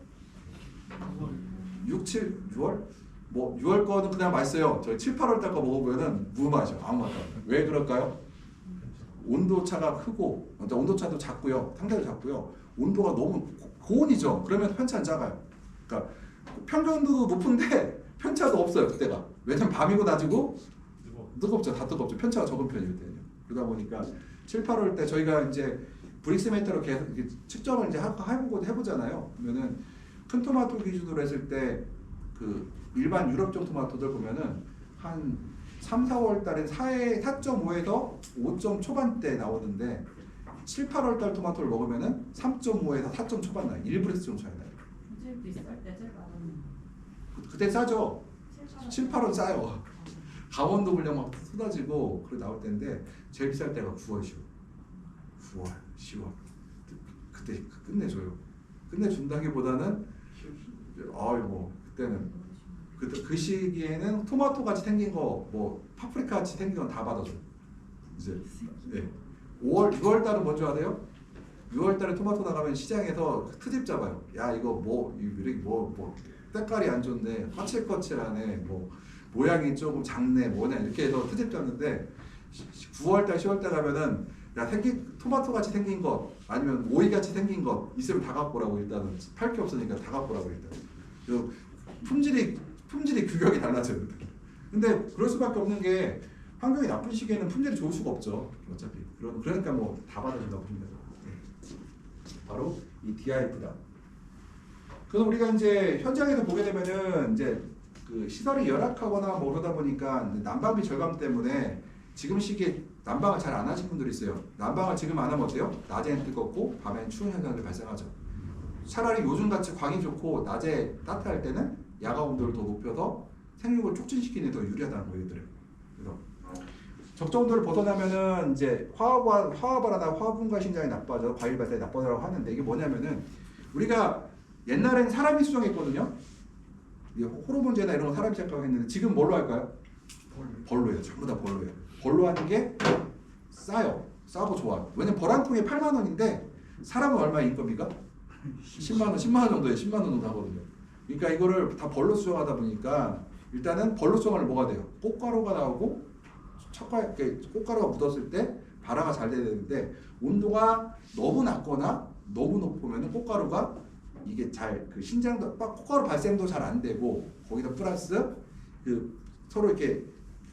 6, 7, 6월? 뭐 6월 거는 그냥 맛있어요. 저희 7, 8월 달 거 먹어보면은 무맛이요. 아무 맛도 없어요. 왜 그럴까요? 온도차가 크고, 온도차도 작고요. 상대도 작고요. 온도가 너무 고온이죠. 그러면 편차는 작아요. 그러니까 평균도 높은데 편차도 없어요. 그때가. 왜냐면 밤이고 낮이고 뜨겁죠. 다 뜨겁죠. 편차가 적은 편이거든요. 그러다 보니까 7, 8월 때 저희가 이제 브릭스메터로 계속 측정을 이제 해보잖아요. 그러면은 큰 토마토 기준으로 했을 때 그 일반 유럽종 토마토들 보면은 한 3, 4월 달엔 4.5에서 5점 초반대 나오는데 7, 8월 달 토마토를 먹으면은 3.5에서 4점 초반 나요. 1브릭스 정도 차이 나요. 제일 비쌀 때 제일 많은. 그때 싸죠. 7, 8월 싸요. 강원도 분량 막 쏟아지고 그래 나올 때인데 제일 비쌀 때가 9월, 10월. 9월, 10월. 그때 끝내줘요. 끝내준다기보다는 뭐 그때는 그 시기에는 토마토 같이 생긴 거, 뭐 파프리카 같이 생긴 건 다 받아줘. 이제 5월, 6월 달은 뭔지 아세요? 6월 달에 토마토 나가면 시장에서 트집 잡아요. 야 이거 뭐 색깔이 안 좋네, 거칠거칠하네, 뭐 모양이 조금 작네, 뭐냐 이렇게 해서 트집 잡는데 9월 달, 10월 달 가면은 야 토마토 같이 생긴 것 아니면 오이 같이 생긴 것 있으면 다 갖고 오라고. 일단은 팔 게 없으니까 다 갖고 오라고 일단. 품질이 규격이 달라져요. 근데 그럴 수밖에 없는 게 환경이 나쁜 시기에는 품질이 좋을 수가 없죠. 어차피. 그러니까 뭐 다 받아준다고 보시면 돼요. 바로 이 DIF다. 그래서 우리가 이제 현장에서 보게 되면은 이제 그 시설이 열악하거나 뭐 그러다 보니까 난방비 절감 때문에 지금 시기에 난방을 잘 안 하신 분들이 있어요. 난방을 지금 안 하면 어때요? 낮에는 뜨겁고 밤에는 추운 현상이 발생하죠. 차라리 요즘같이 광이 좋고 낮에 따뜻할 때는 야간 온도를 더 높여서 생육을 촉진시키는 데 더 유리하다는 거예요. 그래서 적정 온도를 벗어나면은 이제 화합화나 화분과 신장이 나빠져 과일 발달이 나빠져라고 하는데, 이게 뭐냐면은 우리가 옛날엔 사람이 수정했거든요. 호르몬제나 이런 거 사람이 시작하고 했는데 지금 뭘로 할까요? 벌로예요. 전부 다 벌로예요. 벌로 하는 게 싸요. 싸고 좋아요. 왜냐면 벌 한 통에 8만 원인데 사람은 얼마 인건비가? 10만 원 정도에 10만 원 정도 하거든요. 그러니까 이거를 다 벌로 수정하다 보니까 일단은 벌로 수정을 뭐가 돼요? 꽃가루가 나오고 꽃가루가 묻었을 때 발화가 잘 돼야 되는데 온도가 너무 낮거나 너무 높으면 꽃가루가 이게 잘 그 신장도 꽃가루 발생도 잘 안 되고, 거기다 플러스 그 서로 이렇게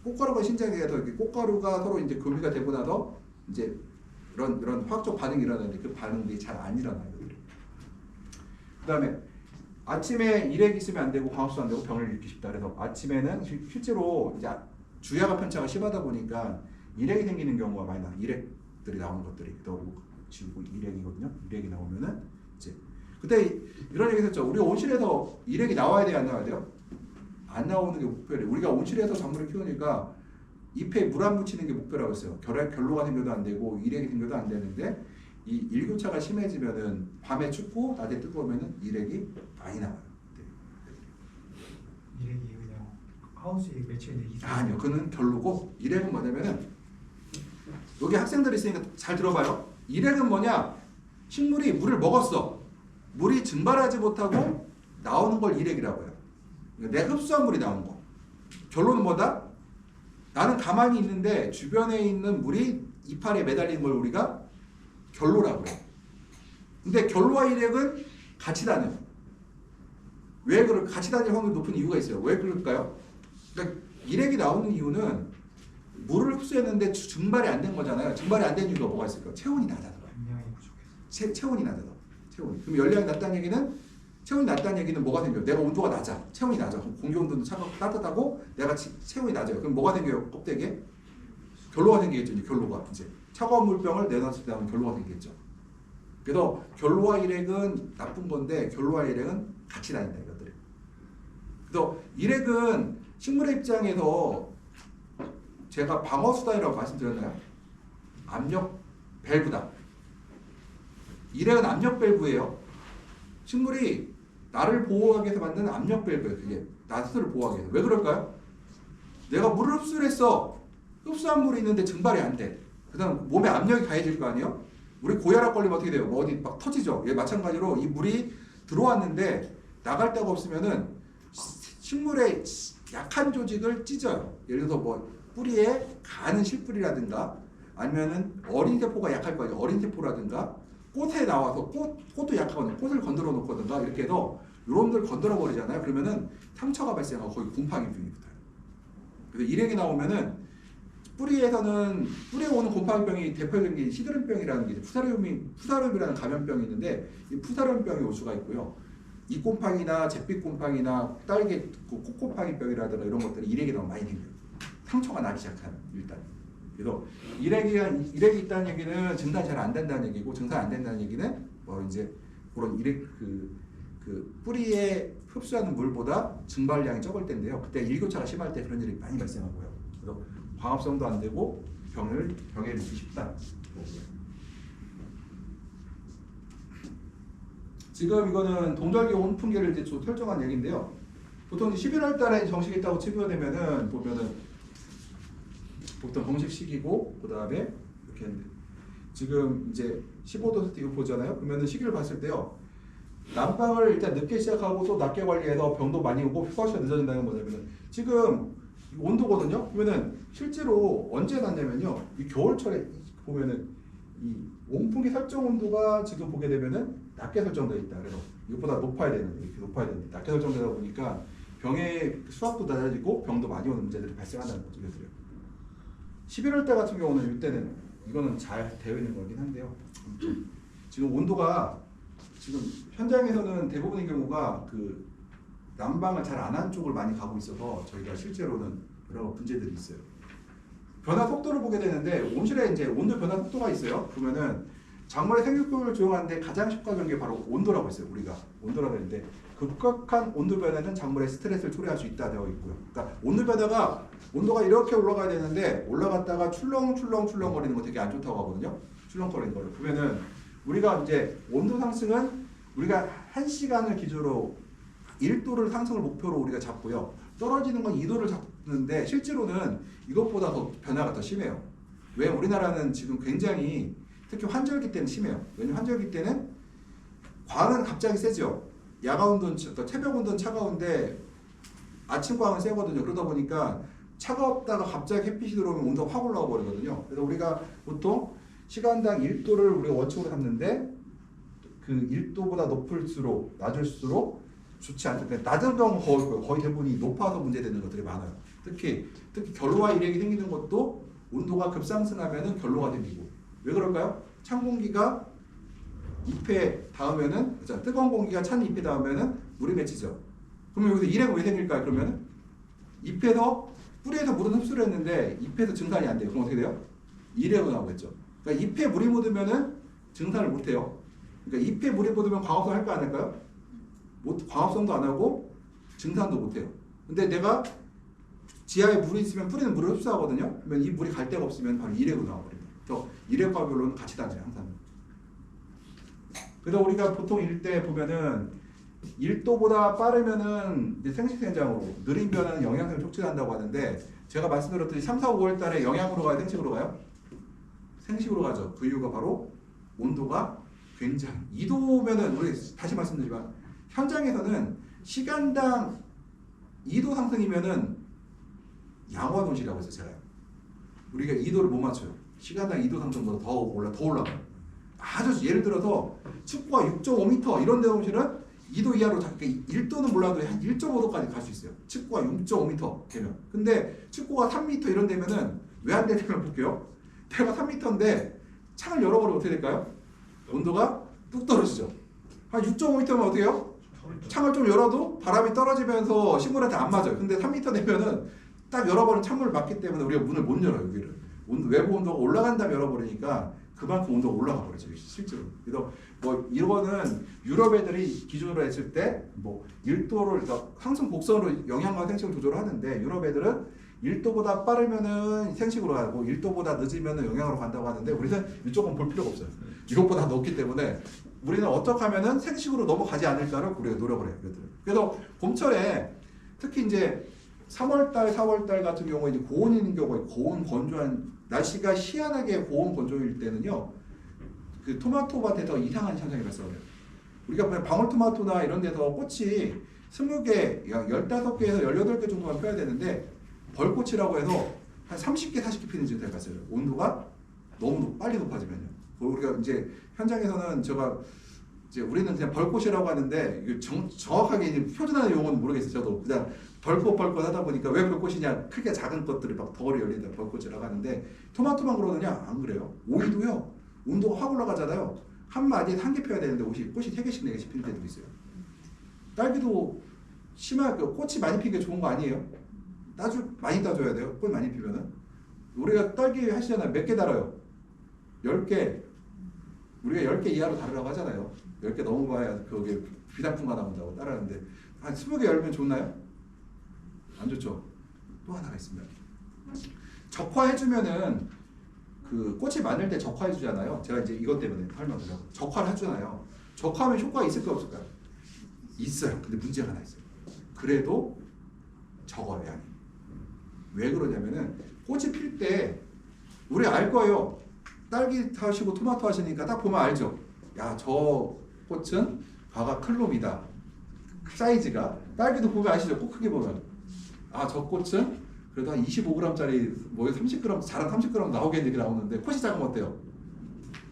꽃가루가 신장에 더 이렇게 꽃가루가 서로 이제 교미가 되고 나서 이제 이런 화학적 반응이 일어나는데 그 반응들이 잘 안 일어나요. 그다음에 아침에 일액이 있으면 안 되고 광합수 안 되고 병을 일으키기 쉽다. 그래서 아침에는 실제로 이제 주야가 편차가 심하다 보니까 일액이 생기는 경우가 많이 나. 일액들이 나오는 것들이 지우고 일액이거든요. 일액이 나오면은 이제 그때 이런 얘기 했었죠. 우리 온실에서 일액이 나와야 돼요, 안 나와야 돼요? 안 나오는 게 목표래요. 우리가 온실에서 작물을 키우니까 잎에 물 안 묻히는 게 목표라고 했어요. 결로가 생겨도 안 되고 일액이 생겨도 안 되는데 이 일교차가 심해지면은 밤에 춥고 낮에 뜨거우면은 일액이 많이 나와요. 네. 일액이 그냥 하우스에 맺혀있는 이 아니요, 그는 결로고 일액은 뭐냐면은 여기 학생들이 있으니까 잘 들어봐요. 일액은 뭐냐? 식물이 물을 먹었어. 물이 증발하지 못하고 나오는 걸 일액이라고 해요. 내 흡수한 물이 나온 거. 결론은 뭐다? 나는 가만히 있는데 주변에 있는 물이 이파리에 매달리는 걸 우리가 결로라고 해요. 근데 결로와 일액은 같이 다녀요. 왜 같이 다닐 확률이 높은 이유가 있어요. 왜 그럴까요? 그러니까 일액이 나오는 이유는 물을 흡수했는데 증발이 안 된 거잖아요. 증발이 안 된 이유가 뭐가 있을까요? 체온이 낮아서. 용량이 부족해서. 체온이 낮아서. 체온이. 그럼 열량이 낮다는 얘기는 체온이 낮다는 얘기는 뭐가 생겨요? 내가 온도가 낮아. 체온이 낮아. 그럼 공기 온도는 따뜻하고 내가 체온이 낮아요. 그럼 뭐가 생겨요? 껍데기에? 결로가 생기겠죠. 이제 결로가. 이제 차가운 물병을 내놨을 때 하면 결로가 생기겠죠. 그래서 결로와 일액은 나쁜 건데 결로와 일액은 같이 다닌다 이것들이. 그래서 일액은 식물의 입장에서 제가 방어수단이라고 말씀드렸나요? 압력 밸브다. 일액은 압력 밸브예요. 식물이 나를 보호하기 위해서 만든 압력 밸브예요. 그게 나 스스로를 보호하기 위해서. 왜 그럴까요? 내가 물을 흡수를 했어. 흡수한 물이 있는데 증발이 안 돼. 그다음 몸에 압력이 가해질 거 아니에요? 우리 고혈압 걸리면 어떻게 돼요? 뭐 어디 막 터지죠. 얘 마찬가지로 이 물이 들어왔는데 나갈 데가 없으면은 식물의 약한 조직을 찢어요. 예를 들어서 뭐 뿌리에 가는 실뿌리라든가 아니면은 어린 세포가 약할 거예요. 어린 세포라든가 꽃에 나와서 꽃도 약하거든요. 꽃을 건드려 놓거든가 이렇게 해서 이런들 건드려 버리잖아요. 그러면은 상처가 발생하고 거의 곰팡이병이 붙어요. 그래서 일액이 나오면은 뿌리에서는 뿌리에 오는 곰팡이병이 대표적인 게 시드름병이라는 게 푸사뇰이라는 감염병이 있는데 이 푸사뇰병이 올 수가 있고요. 이곰팡이나 잿빛곰팡이나 딸기 콧곰팡이병이라든가 이런 것들이 일액이 너무 많이 생겨요. 상처가 나기 시작하는 일단. 그래서 일액이 있다는 얘기는 증산이 잘 안 된다는 얘기고 증산 안 된다는 얘기는 뭐 이제 그런 일액 그 뿌리에 흡수하는 물보다 증발량이 적을 때인데요. 그때 일교차가 심할 때 그런 일이 많이 발생하고요. 그래서 광합성도 안 되고 병에 일으키기 쉽다. 지금 이거는 동절기 온풍계를 이제 설정한 얘기인데요. 보통 11월 달에 정식이 있다고 치부되면은 보면은 보통 정식 시기고 그 다음에 이렇게 했는데 지금 이제 15도 이거 보잖아요. 그러면은 시기를 봤을 때요. 난방을 일단 늦게 시작하고 또 낮게 관리해서 병도 많이 오고 휴가시가 늦어진다는 건 뭐냐면은 지금 온도거든요. 그러면은 실제로 언제 났냐면요. 이 겨울철에 보면은 이 온풍기 설정 온도가 지금 보게 되면은 낮게 설정되어 있다. 그래서 이것보다 높아야 되는데 이렇게 높아야 되는데 낮게 설정되다 보니까 병의 수확도 낮아지고 병도 많이 오는 문제들이 발생한다는 거죠. 그래서 11월 달 같은 경우는 이때는 이거는 잘 되어 있는 거긴 한데요. 지금 온도가 지금 현장에서는 대부분의 경우가 그 난방을 잘 안 한 쪽을 많이 가고 있어서 저희가 실제로는 여러 문제들이 있어요. 변화 속도를 보게 되는데 온실에 이제 온도 변화 속도가 있어요. 보면은 작물의 생육을 조정하는데 가장 효과적인 게 바로 온도라고 있어요. 우리가 온도라고 했는데 급격한 온도 변화는 작물의 스트레스를 초래할 수 있다 되어 있고요. 그러니까 온도가 이렇게 올라가야 되는데 올라갔다가 출렁출렁 거리는 거 되게 안 좋다고 하거든요. 출렁거리는 거를 보면은 우리가 이제 온도 상승은 우리가 1시간을 기준으로 1도를 상승을 목표로 우리가 잡고요. 떨어지는 건 2도를 잡는데 실제로는 이것보다 더 변화가 더 심해요. 왜? 우리나라는 지금 굉장히 특히 환절기 때는 심해요. 왜냐면 환절기 때는 광은 갑자기 세죠. 야간 온도는 새벽 온도는 차가운데 아침 광은 세거든요. 그러다 보니까 차가웠다가 갑자기 햇빛이 들어오면 온도가 확 올라가 버리거든요. 그래서 우리가 보통 시간당 1도를 우리가 원칙으로 삼는데 그 1도보다 낮을수록 좋지 않죠. 그러니까 낮은 경우 거의 대부분이 높아서 문제되는 것들이 많아요. 특히 결로와 일액이 생기는 것도 온도가 급상승하면은 결로가 생기고. 왜 그럴까요? 찬 공기가 잎에 닿으면은 뜨거운 공기가 찬 잎에 닿으면은 물이 맺히죠. 그러면 여기서 일액은 왜 생길까요? 그러면은 뿌리에서 물은 흡수를 했는데 잎에서 증산이 안 돼요. 그럼 어떻게 돼요? 일액은 나오겠죠. 그러니까 잎에 물이 묻으면은 증산을 못 해요. 그러니까 잎에 물이 묻으면 광합성 할까 안 할까요? 광합성도 안 하고 증산도 못 해요. 근데 내가 지하에 물이 있으면 뿌리는 물을 흡수하거든요. 그러면 이 물이 갈 데가 없으면 바로 일액으로 나와버립니다. 그래서 일액과 결로는 같이 다녀요, 항상. 그래서 우리가 보통 일 때 보면은 1도보다 빠르면은 이제 생식생장으로 느린 변화는 영양성을 촉진한다고 하는데 제가 말씀드렸듯이 3, 4, 5월 달에 영양으로 가요, 생식으로 가요? 생식으로 가죠. 그 이유가 바로 온도가 굉장히 2도면은 우리 다시 말씀드리지만 현장에서는 시간당 2도 상승이면은 양호한 온실이라고 했어요. 제가 우리가 2도를 못 맞춰요. 시간당 2도 상승보다 더 올라가요. 아주 예를 들어서 습구가 6.5m 이런 데 온실은 2도 이하로 1도는 몰라도 한 1.5도까지 갈 수 있어요. 측고가 6.5m 되면. 근데 측고가 3m 이런 되면은 왜 안 되냐면 볼게요. 대가 3m인데 창을 열어버리면 어떻게 될까요? 온도가 뚝 떨어지죠. 한 6.5m면 어떻게 해요? 창을 좀 열어도 바람이 떨어지면서 식물한테 안 맞아요. 근데 3m 되면은 딱 열어버린 창문을 막기 때문에 우리가 문을 못 열어요. 여기를. 외부 온도가 올라간 다음에 열어버리니까 그만큼 온도가 올라가 버리죠. 실제로. 그래서 뭐 이거는 유럽 애들이 기준으로 했을 때 뭐 1도를 그러니까 항상 곡선으로 영양과 생식을 조절을 하는데 유럽 애들은 1도보다 빠르면은 생식으로 가고 1도보다 늦으면은 영양으로 간다고 하는데 우리는 이쪽은 볼 필요가 없어요. 이것보다 높기 때문에 우리는 어떻게 하면은 생식으로 넘어가지 않을까를 우리가 노력을 해요. 그래서 봄철에 특히 이제 3월달, 4월달 같은 경우에 이제 고온인 경우에 고온 건조한 날씨가 희한하게 고온 건조일 때는요, 그 토마토 밭에 더 이상한 현상이 발생해요. 우리가 보면 방울토마토나 이런 데서 꽃이 20개, 15개에서 18개 정도만 펴야 되는데 벌꽃이라고 해서 한 30개, 40개 피는 지가 됐어요. 온도가 너무 빨리 높아지면요. 우리가 이제 현장에서는 제가 이제 우리는 그냥 벌꽃이라고 하는데 이게 정확하게 이제 표준화된 용어는 모르겠어요. 저도 그냥 벌꽃 하다 보니까 왜 벌꽃이냐, 크게 작은 것들이 막 덩어리 열린다 벌꽃이라고 하는데 토마토만 그러느냐? 안 그래요. 오이도요. 온도가 확 올라가잖아요. 한 마디에 한 개 펴야 되는데 꽃이 3개씩 4개씩 피는 데도 있어요. 딸기도 심하게 꽃이 많이 피는 게 좋은 거 아니에요? 많이 따줘야 돼요. 꽃 많이 피면은. 우리가 딸기 하시잖아요. 몇 개 달아요? 10개. 우리가 10개 이하로 다르라고 하잖아요. 10개 넘어봐야 거기에 비단풍가 나온다고 따라하는데 한 20개 열면 좋나요? 안 좋죠. 또 하나가 있습니다. 적화해주면은 그 꽃이 많을 때 적화해주잖아요. 제가 이제 이것 때문에 설명드려요. 적화를 해주잖아요. 적화하면 효과가 있을까요, 없을까요? 있어요. 근데 문제가 하나 있어요. 그래도 적어요, 양이. 왜 그러냐면은 꽃이 필 때 우리 알 거예요. 딸기 하시고 토마토 하시니까 딱 보면 알죠. 야, 저 꽃은 과가 큰 놈이다. 사이즈가. 딸기도 보면 아시죠? 꼭 크게 보면. 아, 저 꽃은 그래도 한 25g짜리 뭐 30g, 자란 30g 나오겠네 이렇게 나오는데 꽃이 작으면 어때요?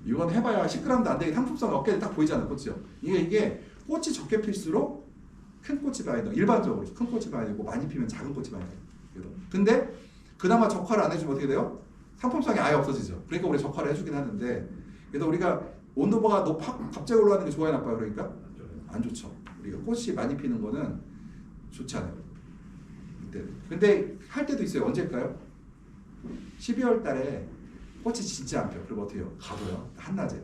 이건 해봐야 10g도 안 되게 상품성 어깨에 딱 보이잖아요. 꽃이요. 이게 꽃이 적게 필수록 큰 꽃이 많이 나요. 일반적으로 큰 꽃이 많이 되고 많이 피면 작은 꽃이 많이 나요. 근데 그나마 적화를 안 해주면 어떻게 돼요? 상품성이 아예 없어지죠. 그러니까 우리 적화를 해주긴 하는데 그래서 우리가 온도가 갑자기 올라가는 게 좋아요, 나빠요? 그러니까 안 좋죠. 우리가 꽃이 많이 피는 거는 좋지 않아요. 근데 할 때도 있어요. 언제일까요? 12월 달에 꽃이 진짜 안 펴요. 그럼 어떻게 해요? 가둬요. 한낮에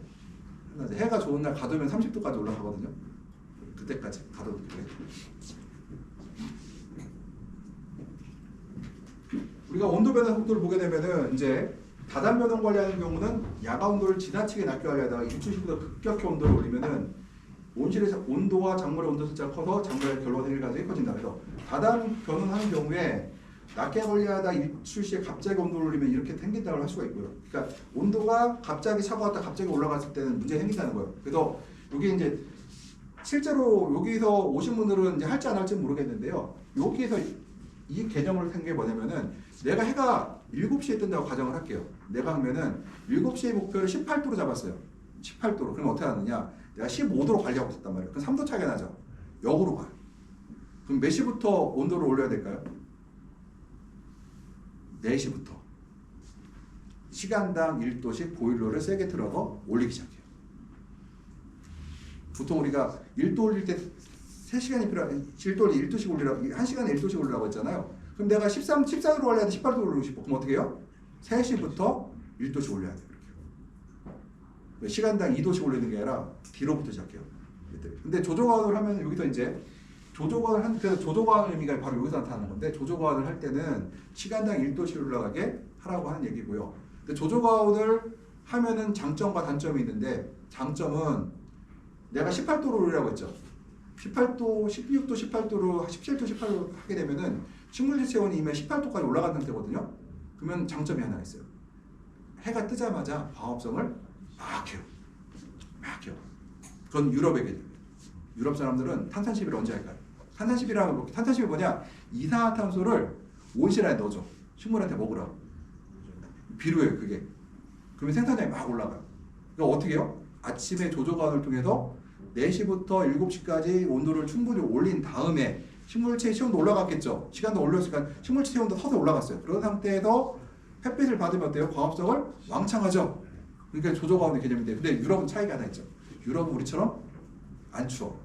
해가 좋은 날 가두면 30도까지 올라가거든요. 그때까지 가둬도 돼요. 우리가 온도 변화 속도를 보게 되면은 이제 다단 변동 관리하는 경우는 야간 온도를 지나치게 낮게 관리하다가 일출시보다 급격히 온도를 올리면은 온실에서 온도와 작물의 온도 숫자가 커서 작물의 결로가 생길 가능성이 커진다. 그래서 다단 변온하는 경우에 낮게 관리하다 일출 시에 갑자기 온도를 올리면 이렇게 생긴다고 할 수가 있고요. 그러니까 온도가 갑자기 차고왔다 갑자기 올라갔을 때는 문제가 생긴다는 거예요. 그래서 이게 이제 실제로 여기서 오신 분들은 이제 할지 안 할지 모르겠는데요. 여기에서 이 개념을 생긴 게 뭐냐면은 내가 해가 7시에 뜬다고 가정을 할게요. 내가 하면은 7시의 목표를 18도로 잡았어요. 18도로. 그럼 어떻게 하느냐? 내가 15도로 관리하고 있었단 말이에요. 그럼 3도 차이가 나죠. 역으로 가요. 그럼 몇 시부터 온도를 올려야 될까요? 4시부터. 시간당 1도씩 보일러를 세게 틀어서 올리기 시작해요. 보통 우리가 1도 올릴 때 3시간이 필요한 1도씩 올리라고 1시간에 1도씩 올리라고 했잖아요. 그럼 내가 14도로 올려야 돼. 18도로 올리고 싶어. 그럼 어떻게 해요? 3시부터 1도씩 올려야 돼요. 시간당 2도씩 올리는 게 아니라 뒤로부터 시작해요. 근데 조조과학을 하면 여기서 이제 그래서 조조과학의 의미가 바로 여기서 나타나는 건데 조조과학을 할 때는 시간당 1도씩 올라가게 하라고 하는 얘기고요. 근데 조조과학을 하면은 장점과 단점이 있는데 장점은 내가 18도로 올리라고 했죠. 18도, 16도, 18도로 17도, 18도 하게 되면은 식물질 체온이 이미 18도까지 올라간 상태거든요. 그러면 장점이 하나 있어요. 해가 뜨자마자 광합성을 막 해요. 그건 유럽의 개념이에요. 유럽 사람들은 탄산시비를 언제 할까요? 탄산시비 뭐냐? 이산화탄소를 온실 안에 넣어줘. 식물한테 먹으라고. 비료예요, 그게. 그러면 생산량이 막 올라가요. 그러니까 어떻게 해요? 아침에 조조과학을 통해서 4시부터 7시까지 온도를 충분히 올린 다음에 식물체 체온도 올라갔겠죠. 시간도 올렸으니까 식물체 체온도 서서히 올라갔어요. 그런 상태에서 햇빛을 받으면 어때요? 광합성을 왕창하죠. 그러니까 조조가온의 개념이 돼요. 근데 유럽은 차이가 하나 있죠. 유럽은 우리처럼 안 추워.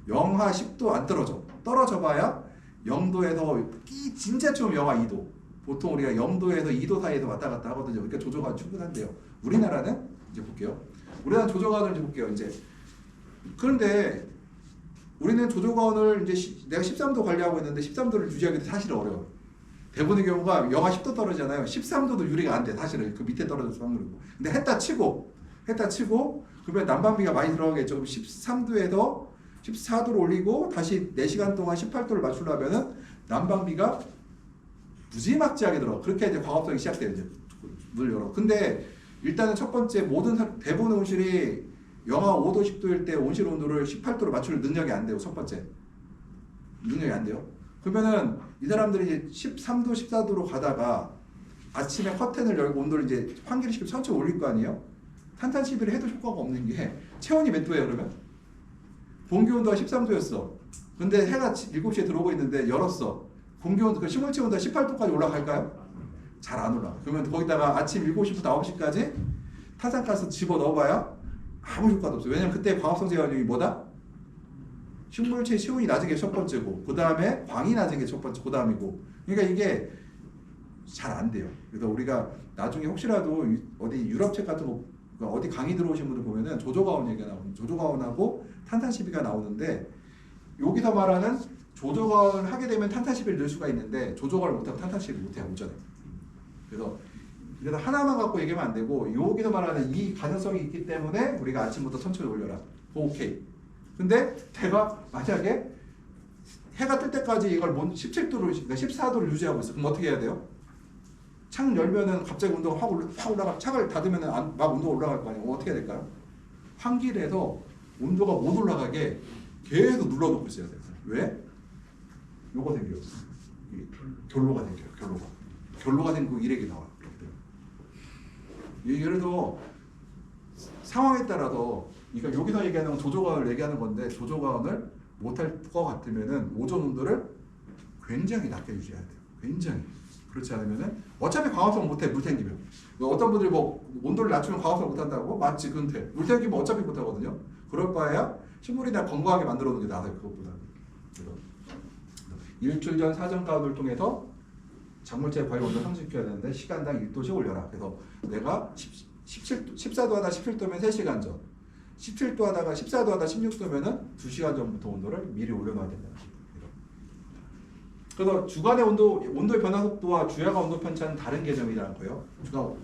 영하 10도 안 떨어져. 떨어져 봐야 0도에서 진짜 추우면 영하 2도. 보통 우리가 0도에서 2도 사이에서 왔다 갔다 하거든요. 그러니까 조조가온 충분한데요. 우리나라는 이제 볼게요. 우리나라 조조가온을 이제 볼게요. 이제 그런데 우리는 조조가온을 이제 내가 13도 관리하고 있는데 13도를 유지하기도 사실 어려워. 대부분의 경우가 영하 10도 떨어지잖아요. 13도도 유리가 안 돼. 사실은 그 밑에 떨어져서 확률이고. 근데 했다 치고 그러면 난방비가 많이 들어가겠죠. 그럼 13도에서 14도를 올리고 다시 4시간 동안 18도를 맞추려면은 난방비가 무지막지하게 들어가. 그렇게 이제 광합성이 시작돼요. 이제 물 열어. 근데 일단은 첫 번째 대부분의 온실이 영하 5도 10도일 때 온실 온도를 18도로 맞출 능력이 안 돼요. 첫 번째 능력이 안 돼요. 그러면은 이 사람들이 이제 13도 14도로 가다가 아침에 커튼을 열고 온도를 이제 환기를 시키고 천천히 올릴 거 아니에요. 탄탄 시비를 해도 효과가 없는 게 체온이 몇 도예요 그러면? 공기 온도가 13도였어. 근데 해가 7시에 들어오고 있는데 열었어. 공기 온도, 그 식물체 온도가 18도까지 올라갈까요? 잘 안 올라가. 그러면 거기다가 아침 7시부터 9시까지 탄산가스 집어 넣어봐야 아무 효과도 없어요. 왜냐면 그때 광합성 제어량이 뭐다? 식물체 체온이 낮은 게 첫 번째고, 그 다음에 광이 낮은 게 첫 번째, 그 다음이고. 그러니까 이게 잘 안 돼요. 그래서 우리가 나중에 혹시라도 어디 유럽책 같은 거, 그러니까 어디 강의 들어오신 분들 보면은 조조가온 얘기가 나오는, 조조가온하고 탄탄 시비가 나오는데, 여기서 말하는 조조가온을 하게 되면 탄탄 시비를 넣을 수가 있는데, 조조가온을 못하면 탄탄 시비를 못해요, 온전히. 그래서 하나만 갖고 얘기하면 안 되고, 여기서 말하는 이 가능성이 있기 때문에 우리가 아침부터 천천히 올려라. 오케이. 근데 내가 만약에 해가 뜰 때까지 이걸 17도로, 그러니까 14도를 유지하고 있어. 그럼 어떻게 해야 돼요? 창 열면은 갑자기 온도가 확 올라가, 창을 닫으면은 막 온도가 올라갈 거 아니에요. 어떻게 해야 될까요? 환기를 해서 온도가 못 올라가게 계속 눌러놓고 있어야 돼요. 왜? 요거 생겨요. 결로가 생겨요. 결로가 생기고 일액이 나와요. 예를 들어 상황에 따라서, 그러니까 여기서 얘기하는 조조가온을 얘기하는 건데, 조조가온을 못할 것 같으면은 오존 온도를 굉장히 낮게 유지해야 돼요. 굉장히. 그렇지 않으면은 어차피 광합성 못해, 물 탱기면. 어떤 분들이 뭐 온도를 낮추면 광합성 못한다고? 맞지, 근데 물 탱기면 어차피 못하거든요. 그럴 바에야 식물이나 건강하게 만들어 놓는 게 나아요, 그것보다. 일주일 전 사전 가온을 통해서 작물제 과일 온도 상승시켜야 되는데 시간당 1도씩 올려라. 그래서 내가 14도 하다 17도면 3시간 전, 17도 하다가 14도 하다 16도면은 2시간 전부터 온도를 미리 올려놔야 된다. 그래서 주간의 온도의 변화 속도와 주야간 온도 편차는 다른 개념이라는 거예요.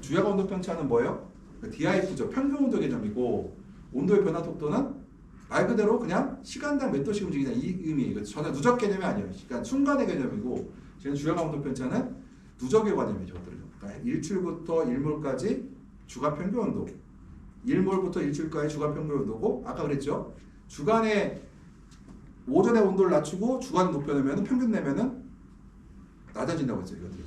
주야간 온도 편차는 뭐예요? DIF죠. 평균 온도 개념이고, 온도의 변화 속도는 말 그대로 그냥 시간당 몇 도씩 움직이냐 이 의미예요. 전혀 누적 개념이 아니에요. 그러니까 순간의 개념이고, 지금 주야간 온도 편차는 누적의 관념이죠. 그러니까 일출부터 일몰까지 주간 평균 온도, 일몰부터 일출까지 주간 평균 온도고, 아까 그랬죠. 주간에 오전에 온도를 낮추고 주간 높여내면 평균 내면은 낮아진다고 했어요. 이것들이.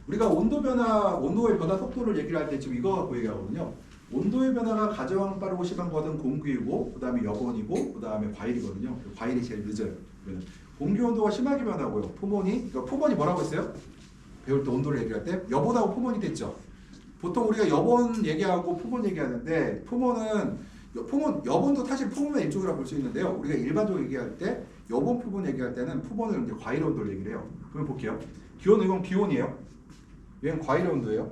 우리가 온도의 변화 속도를 얘기를 할 때 지금 이거 갖고 얘기하거든요. 온도의 변화가 가장 빠르고 심한 것은 공기이고, 그 다음에 여본이고, 그 다음에 과일이거든요. 과일이 제일 늦어요. 공기 온도가 심하게 변하고요. 그러니까 포몬이 뭐라고 했어요? 배울 때 온도를 얘기할 때 여본하고 포몬이 됐죠. 보통 우리가 여본 얘기하고 포몬 얘기하는데, 여본도 사실 포몬의 일종이라고 볼 수 있는데요. 우리가 일반적으로 얘기할 때 여본 포몬 얘기할 때는 포몬을 이제 과일 온도를 얘기를 해요. 그럼 볼게요. 기온은 이건 기온이에요. 얘는 과일 온도예요.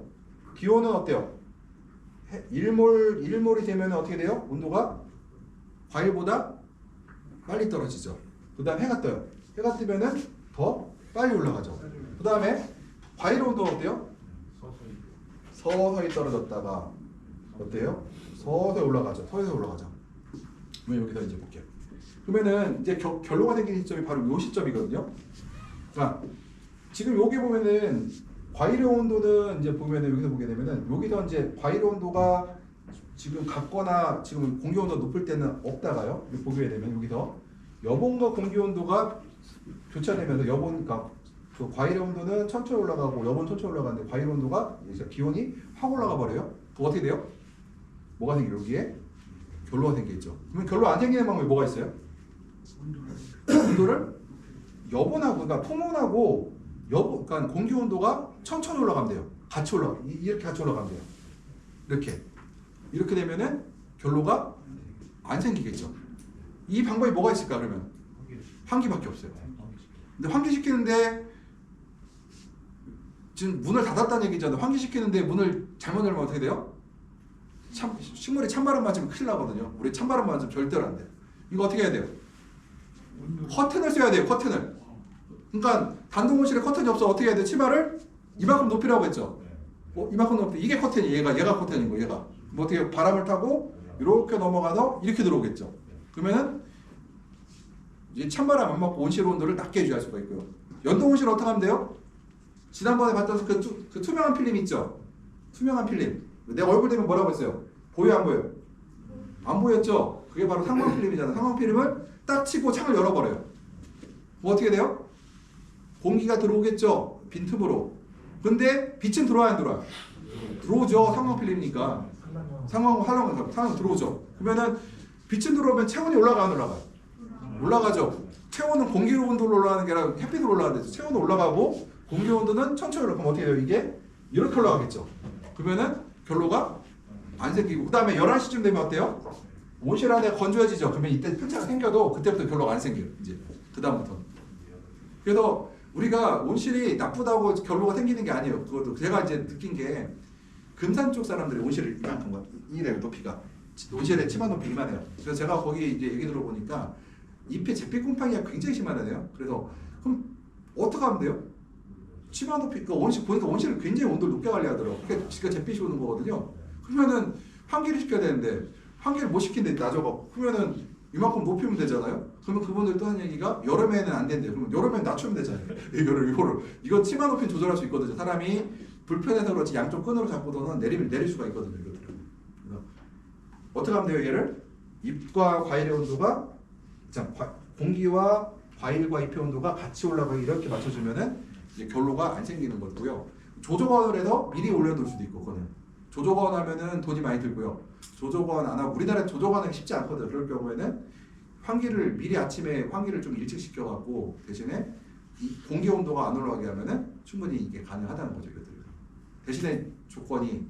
기온은 어때요? 일몰이 되면 어떻게 돼요? 온도가 과일보다 빨리 떨어지죠. 그 다음 해가 떠요. 해가 뜨면은 더 빨리 올라가죠. 그 다음에 과일 온도가 어때요? 서서히 떨어졌다가 어때요? 서서히 올라가죠. 그러면 여기서 이제 볼게요. 그러면은 이제 결로가 생기는 시점이 바로 요 시점이거든요. 자, 지금 여기 보면은 과일의 온도는 이제 보면은 여기서 보게 되면은 여기서 이제 과일 온도가 지금 같거나 지금 공기 온도 높을 때는 없다가요. 보게 되면 여기서 여본과 공기 온도가 교차되면서 여본과 그 과일의 온도는 천천히 올라가고 여분 천천히 올라가는데 과일 온도가 이제 기온이 확 올라가 버려요. 그럼 어떻게 돼요? 뭐가 생겨요? 여기에 결로가 생기겠죠. 그러면 결로 안 생기는 방법이 뭐가 있어요? 온도를 여분하고 그러니까 풍온하고 여분 그러니까 공기 온도가 천천히 올라가면 돼요. 같이 올라가 이렇게 같이 올라가면 돼요. 이렇게 되면은 결로가 안 생기겠죠. 이 방법이 뭐가 있을까 그러면? 환기밖에 없어요. 근데 환기시키는데 지금 문을 닫았다는 얘기잖아요. 환기시키는데 문을 잘못 열면 어떻게 돼요? 식물이 찬바람 맞으면 큰일 나거든요. 우리 찬바람 맞으면 절대로 안 돼요. 이거 어떻게 해야 돼요? 커튼을 써야 돼요. 커튼을. 그러니까 단독온실에 커튼이 없어 어떻게 해야 돼요? 치마를 이만큼 높이라고 했죠. 이만큼 높이 이게 커튼이 얘가 커튼인 거 얘가. 뭐 어떻게 바람을 타고 이렇게 넘어가서 이렇게 들어오겠죠. 그러면은 이 찬바람 안 맞고 온실 온도를 낮게 유지할 수가 있고요. 연동 온실 어떻게 하면 돼요? 지난번에 봤던 그 투명한 필름 있죠? 투명한 필름. 내 얼굴 대면 뭐라고 했어요? 보여 안 보여? 안 보였죠? 그게 바로 상광 필름이잖아. 상광 필름을 딱 치고 창을 열어버려요. 뭐 어떻게 돼요? 공기가 들어오겠죠? 빈틈으로. 근데 빛은 들어와야 안 들어와요? 들어오죠. 상광 필름이니까. 상광 들어오죠. 그러면은 빛은 들어오면 체온이 올라가 안 올라가요? 올라가죠. 체온은 공기 온도로 올라가는 게 아니라 햇빛으로 올라가는 데서 체온은 올라가고 공기 온도는 천천히 올라가면 어떻게 돼요? 이게 이렇게 올라가겠죠. 그러면은 결로가 안 생기고 그 다음에 11시쯤 되면 어때요? 온실 안에 건조해지죠. 그러면 이때 편차가 생겨도 그때부터 결로가 안 생겨요. 이제 그 다음부터. 그래서 우리가 온실이 나쁘다고 결로가 생기는 게 아니에요. 그것도 제가 이제 느낀 게 금산 쪽 사람들이 온실을 이만큼 거 이래요. 높이가 온실의 치마 높이 이만해요. 그래서 제가 거기 이제 얘기 들어보니까 잎에 잿빛 곰팡이가 굉장히 심하다네요. 그래서 그럼 어떻게 하면 돼요? 치마 높이 그 온실 보니까 온실을 굉장히 온도를 높게 관리하더라고. 그러니까 지가 잿빛이 오는 거거든요. 그러면은 환기를 시켜야 되는데 환기를 못 시킨데 낮아가. 그러면은 이만큼 높이면 되잖아요. 그러면 그분들 또 하는 얘기가 여름에는 안 된대요. 그러면 여름에는 낮추면 되잖아요. 이거 치마 높이 조절할 수 있거든요. 사람이 불편해서 그렇지 양쪽 끈으로 잡고서는 내릴 수가 있거든요. 이것들은. 그래서 어떻게 하면 돼요? 얘를 잎과 과일의 온도가 자 공기와 과일과 잎의 온도가 같이 올라가게 이렇게 맞춰주면은 이제 결로가 안 생기는 거고요. 조조건을 해서 미리 올려놓을 수도 있고 그거는 조조건 하면은 돈이 많이 들고요. 조조건 안 하고 우리나라 조조건은 쉽지 않거든요. 그럴 경우에는 환기를 미리 아침에 환기를 좀 일찍 시켜갖고 대신에 이 공기 온도가 안 올라가게 하면은 충분히 이게 가능하다는 거죠. 이것들 대신에 조건이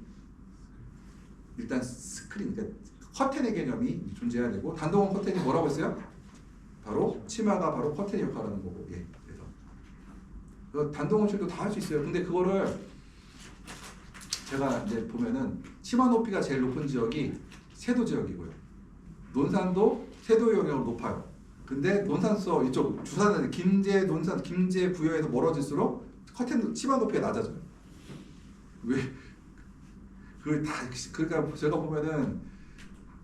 일단 스크린 그러니까 커튼의 개념이 존재해야 되고 단동원 커튼이 뭐라고 했어요? 바로 치마가 바로 커튼 역할을 하는 거고 예. 그래서 단동온실도 다 할 수 있어요. 근데 그거를 제가 이제 보면은 치마 높이가 제일 높은 지역이 세도 지역이고요. 논산도 세도 영역으로 높아요. 근데 논산서 이쪽 주산은 김제 논산 김제 부여에서 멀어질수록 커튼 치마 높이가 낮아져요. 왜? 그러니까 제가 보면은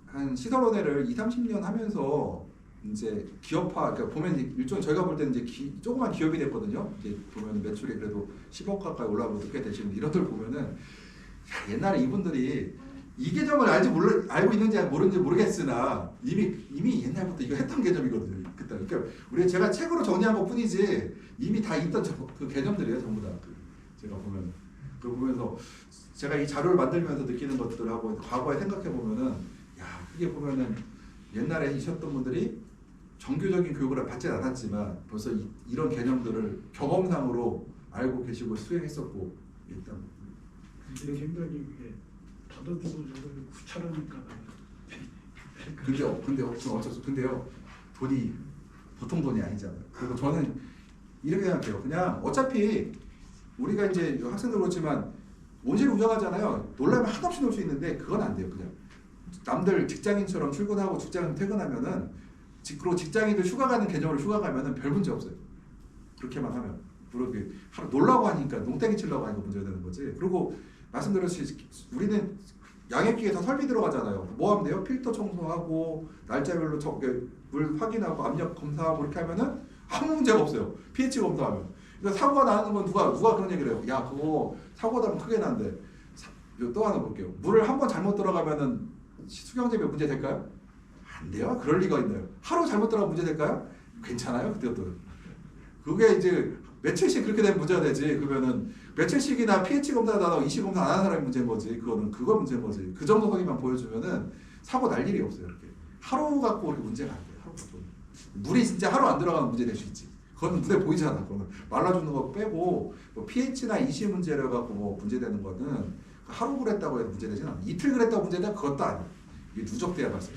한 시설원회를 20-30년 하면서 이제 기업화 그러니까 보면 일종 저희가 볼 때는 이제 조그만 기업이 됐거든요. 이제 보면 매출이 그래도 10억 가까이 올라가고 어떻게 되시는데 이런들 보면은 야, 옛날에 이분들이 이 개념을 알고 있는지 모르는지 모르겠으나 이미 옛날부터 이거 했던 개념이거든요. 그때 그러니까 우리 제가 책으로 정리한 것뿐이지 이미 다 있던 그 개념들이에요. 전부 다 제가 보면 그거 보면서 제가 이 자료를 만들면서 느끼는 것들하고 과거에 생각해 보면은 야 이게 보면은 옛날에 있었던 분들이 정규적인 교육을 받지 않았지만 벌써 이런 개념들을 경험상으로 알고 계시고 수행했었고 일단 이렇게 힘들게 그게 더더주고 저걸 구차하니까 근데요 돈이 보통 돈이 아니잖아요. 그리고 저는 이렇게 생각해요. 그냥 어차피 우리가 이제 학생들 그렇지만 온실 운영하잖아요. 놀라면 한없이 놀 수 있는데 그건 안 돼요. 그냥 남들 직장인처럼 출근하고 직장 퇴근하면은 그리고 직장인들 휴가 가는 개념으로 휴가 가면은 별 문제 없어요. 그렇게만 하면 그렇게 하루 놀라고 하니까 농땡이 치려고 하니까 문제가 되는 거지. 그리고 말씀드렸듯이 우리는 양액기에 다 설비 들어가잖아요. 뭐 하면 돼요? 필터 청소하고 날짜별로 물 확인하고 압력 검사하고 이렇게 하면은 아무 문제가 없어요. pH 검사하면. 그러니까 사고가 나는 건 누가 그런 얘기를 해요. 야 그거 사고 나면 크게 난대. 또 하나 볼게요. 물을 한 번 잘못 들어가면은 수경재배 문제 될까요? 안 돼요. 그럴 리가 있나요? 하루 잘못 들어가면 문제 될까요? 괜찮아요. 그때부터. 그게 이제 며칠씩 그렇게 되면 문제가 되지. 그러면은 며칠씩이나 pH 검사도 안 하고 EC 검사 안 하는 사람이 문제인 거지. 그거 문제인 거지. 그 정도 선이만 보여주면은 사고 날 일이 없어요. 이렇게 하루 갖고 이렇게 문제가 안 돼. 하루 갖고 물이 진짜 하루 안 들어가면 문제 될 수 있지. 그건 눈에 보이잖아. 그러면 말라주는 거 빼고 뭐 pH나 EC 문제를 갖고 뭐 문제되는 거는 하루 그랬다고 해서 문제되진 않아. 이틀 그랬다고 문제되면 그것도 아니야. 이게 누적돼야 발생.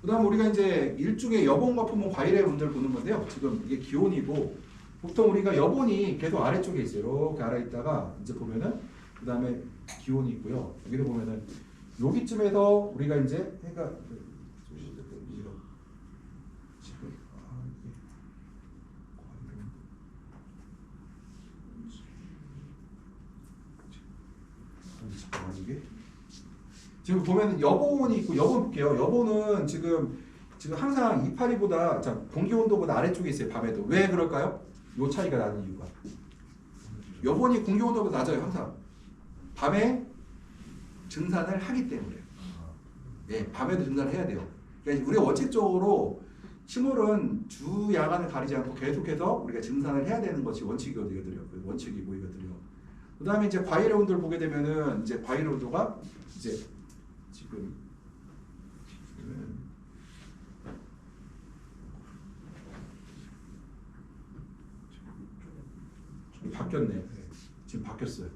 그다음 우리가 이제 일종의 여본과 품목 과일의 문제를 보는 건데요. 지금 이게 기온이고 보통 우리가 여본이 계속 아래쪽에 있어요. 이렇게 아래 있다가 이제 보면은 그다음에 기온이 있고요. 여기도 보면은 여기쯤에서 우리가 이제 해가 이게 지금 보면 여본이 있고 여본 볼게요. 여본은 지금 항상 이파리보다 자 공기 온도보다 아래쪽에 있어요. 밤에도 왜 그럴까요? 요 차이가 나는 이유가 여본이 공기 온도보다 낮아요. 항상 밤에 증산을 하기 때문에. 예, 밤에도 증산을 해야 돼요. 그러니까 우리가 원칙적으로 식물은 주 야간을 가리지 않고 계속해서 우리가 증산을 해야 되는 것이 원칙이거든요. 원칙이고 이거들이요. 그다음에 이제 과일의 온도를 보게 되면은 이제 과일의 온도가 이제 지금 바뀌었네. 지금 바뀌었어요.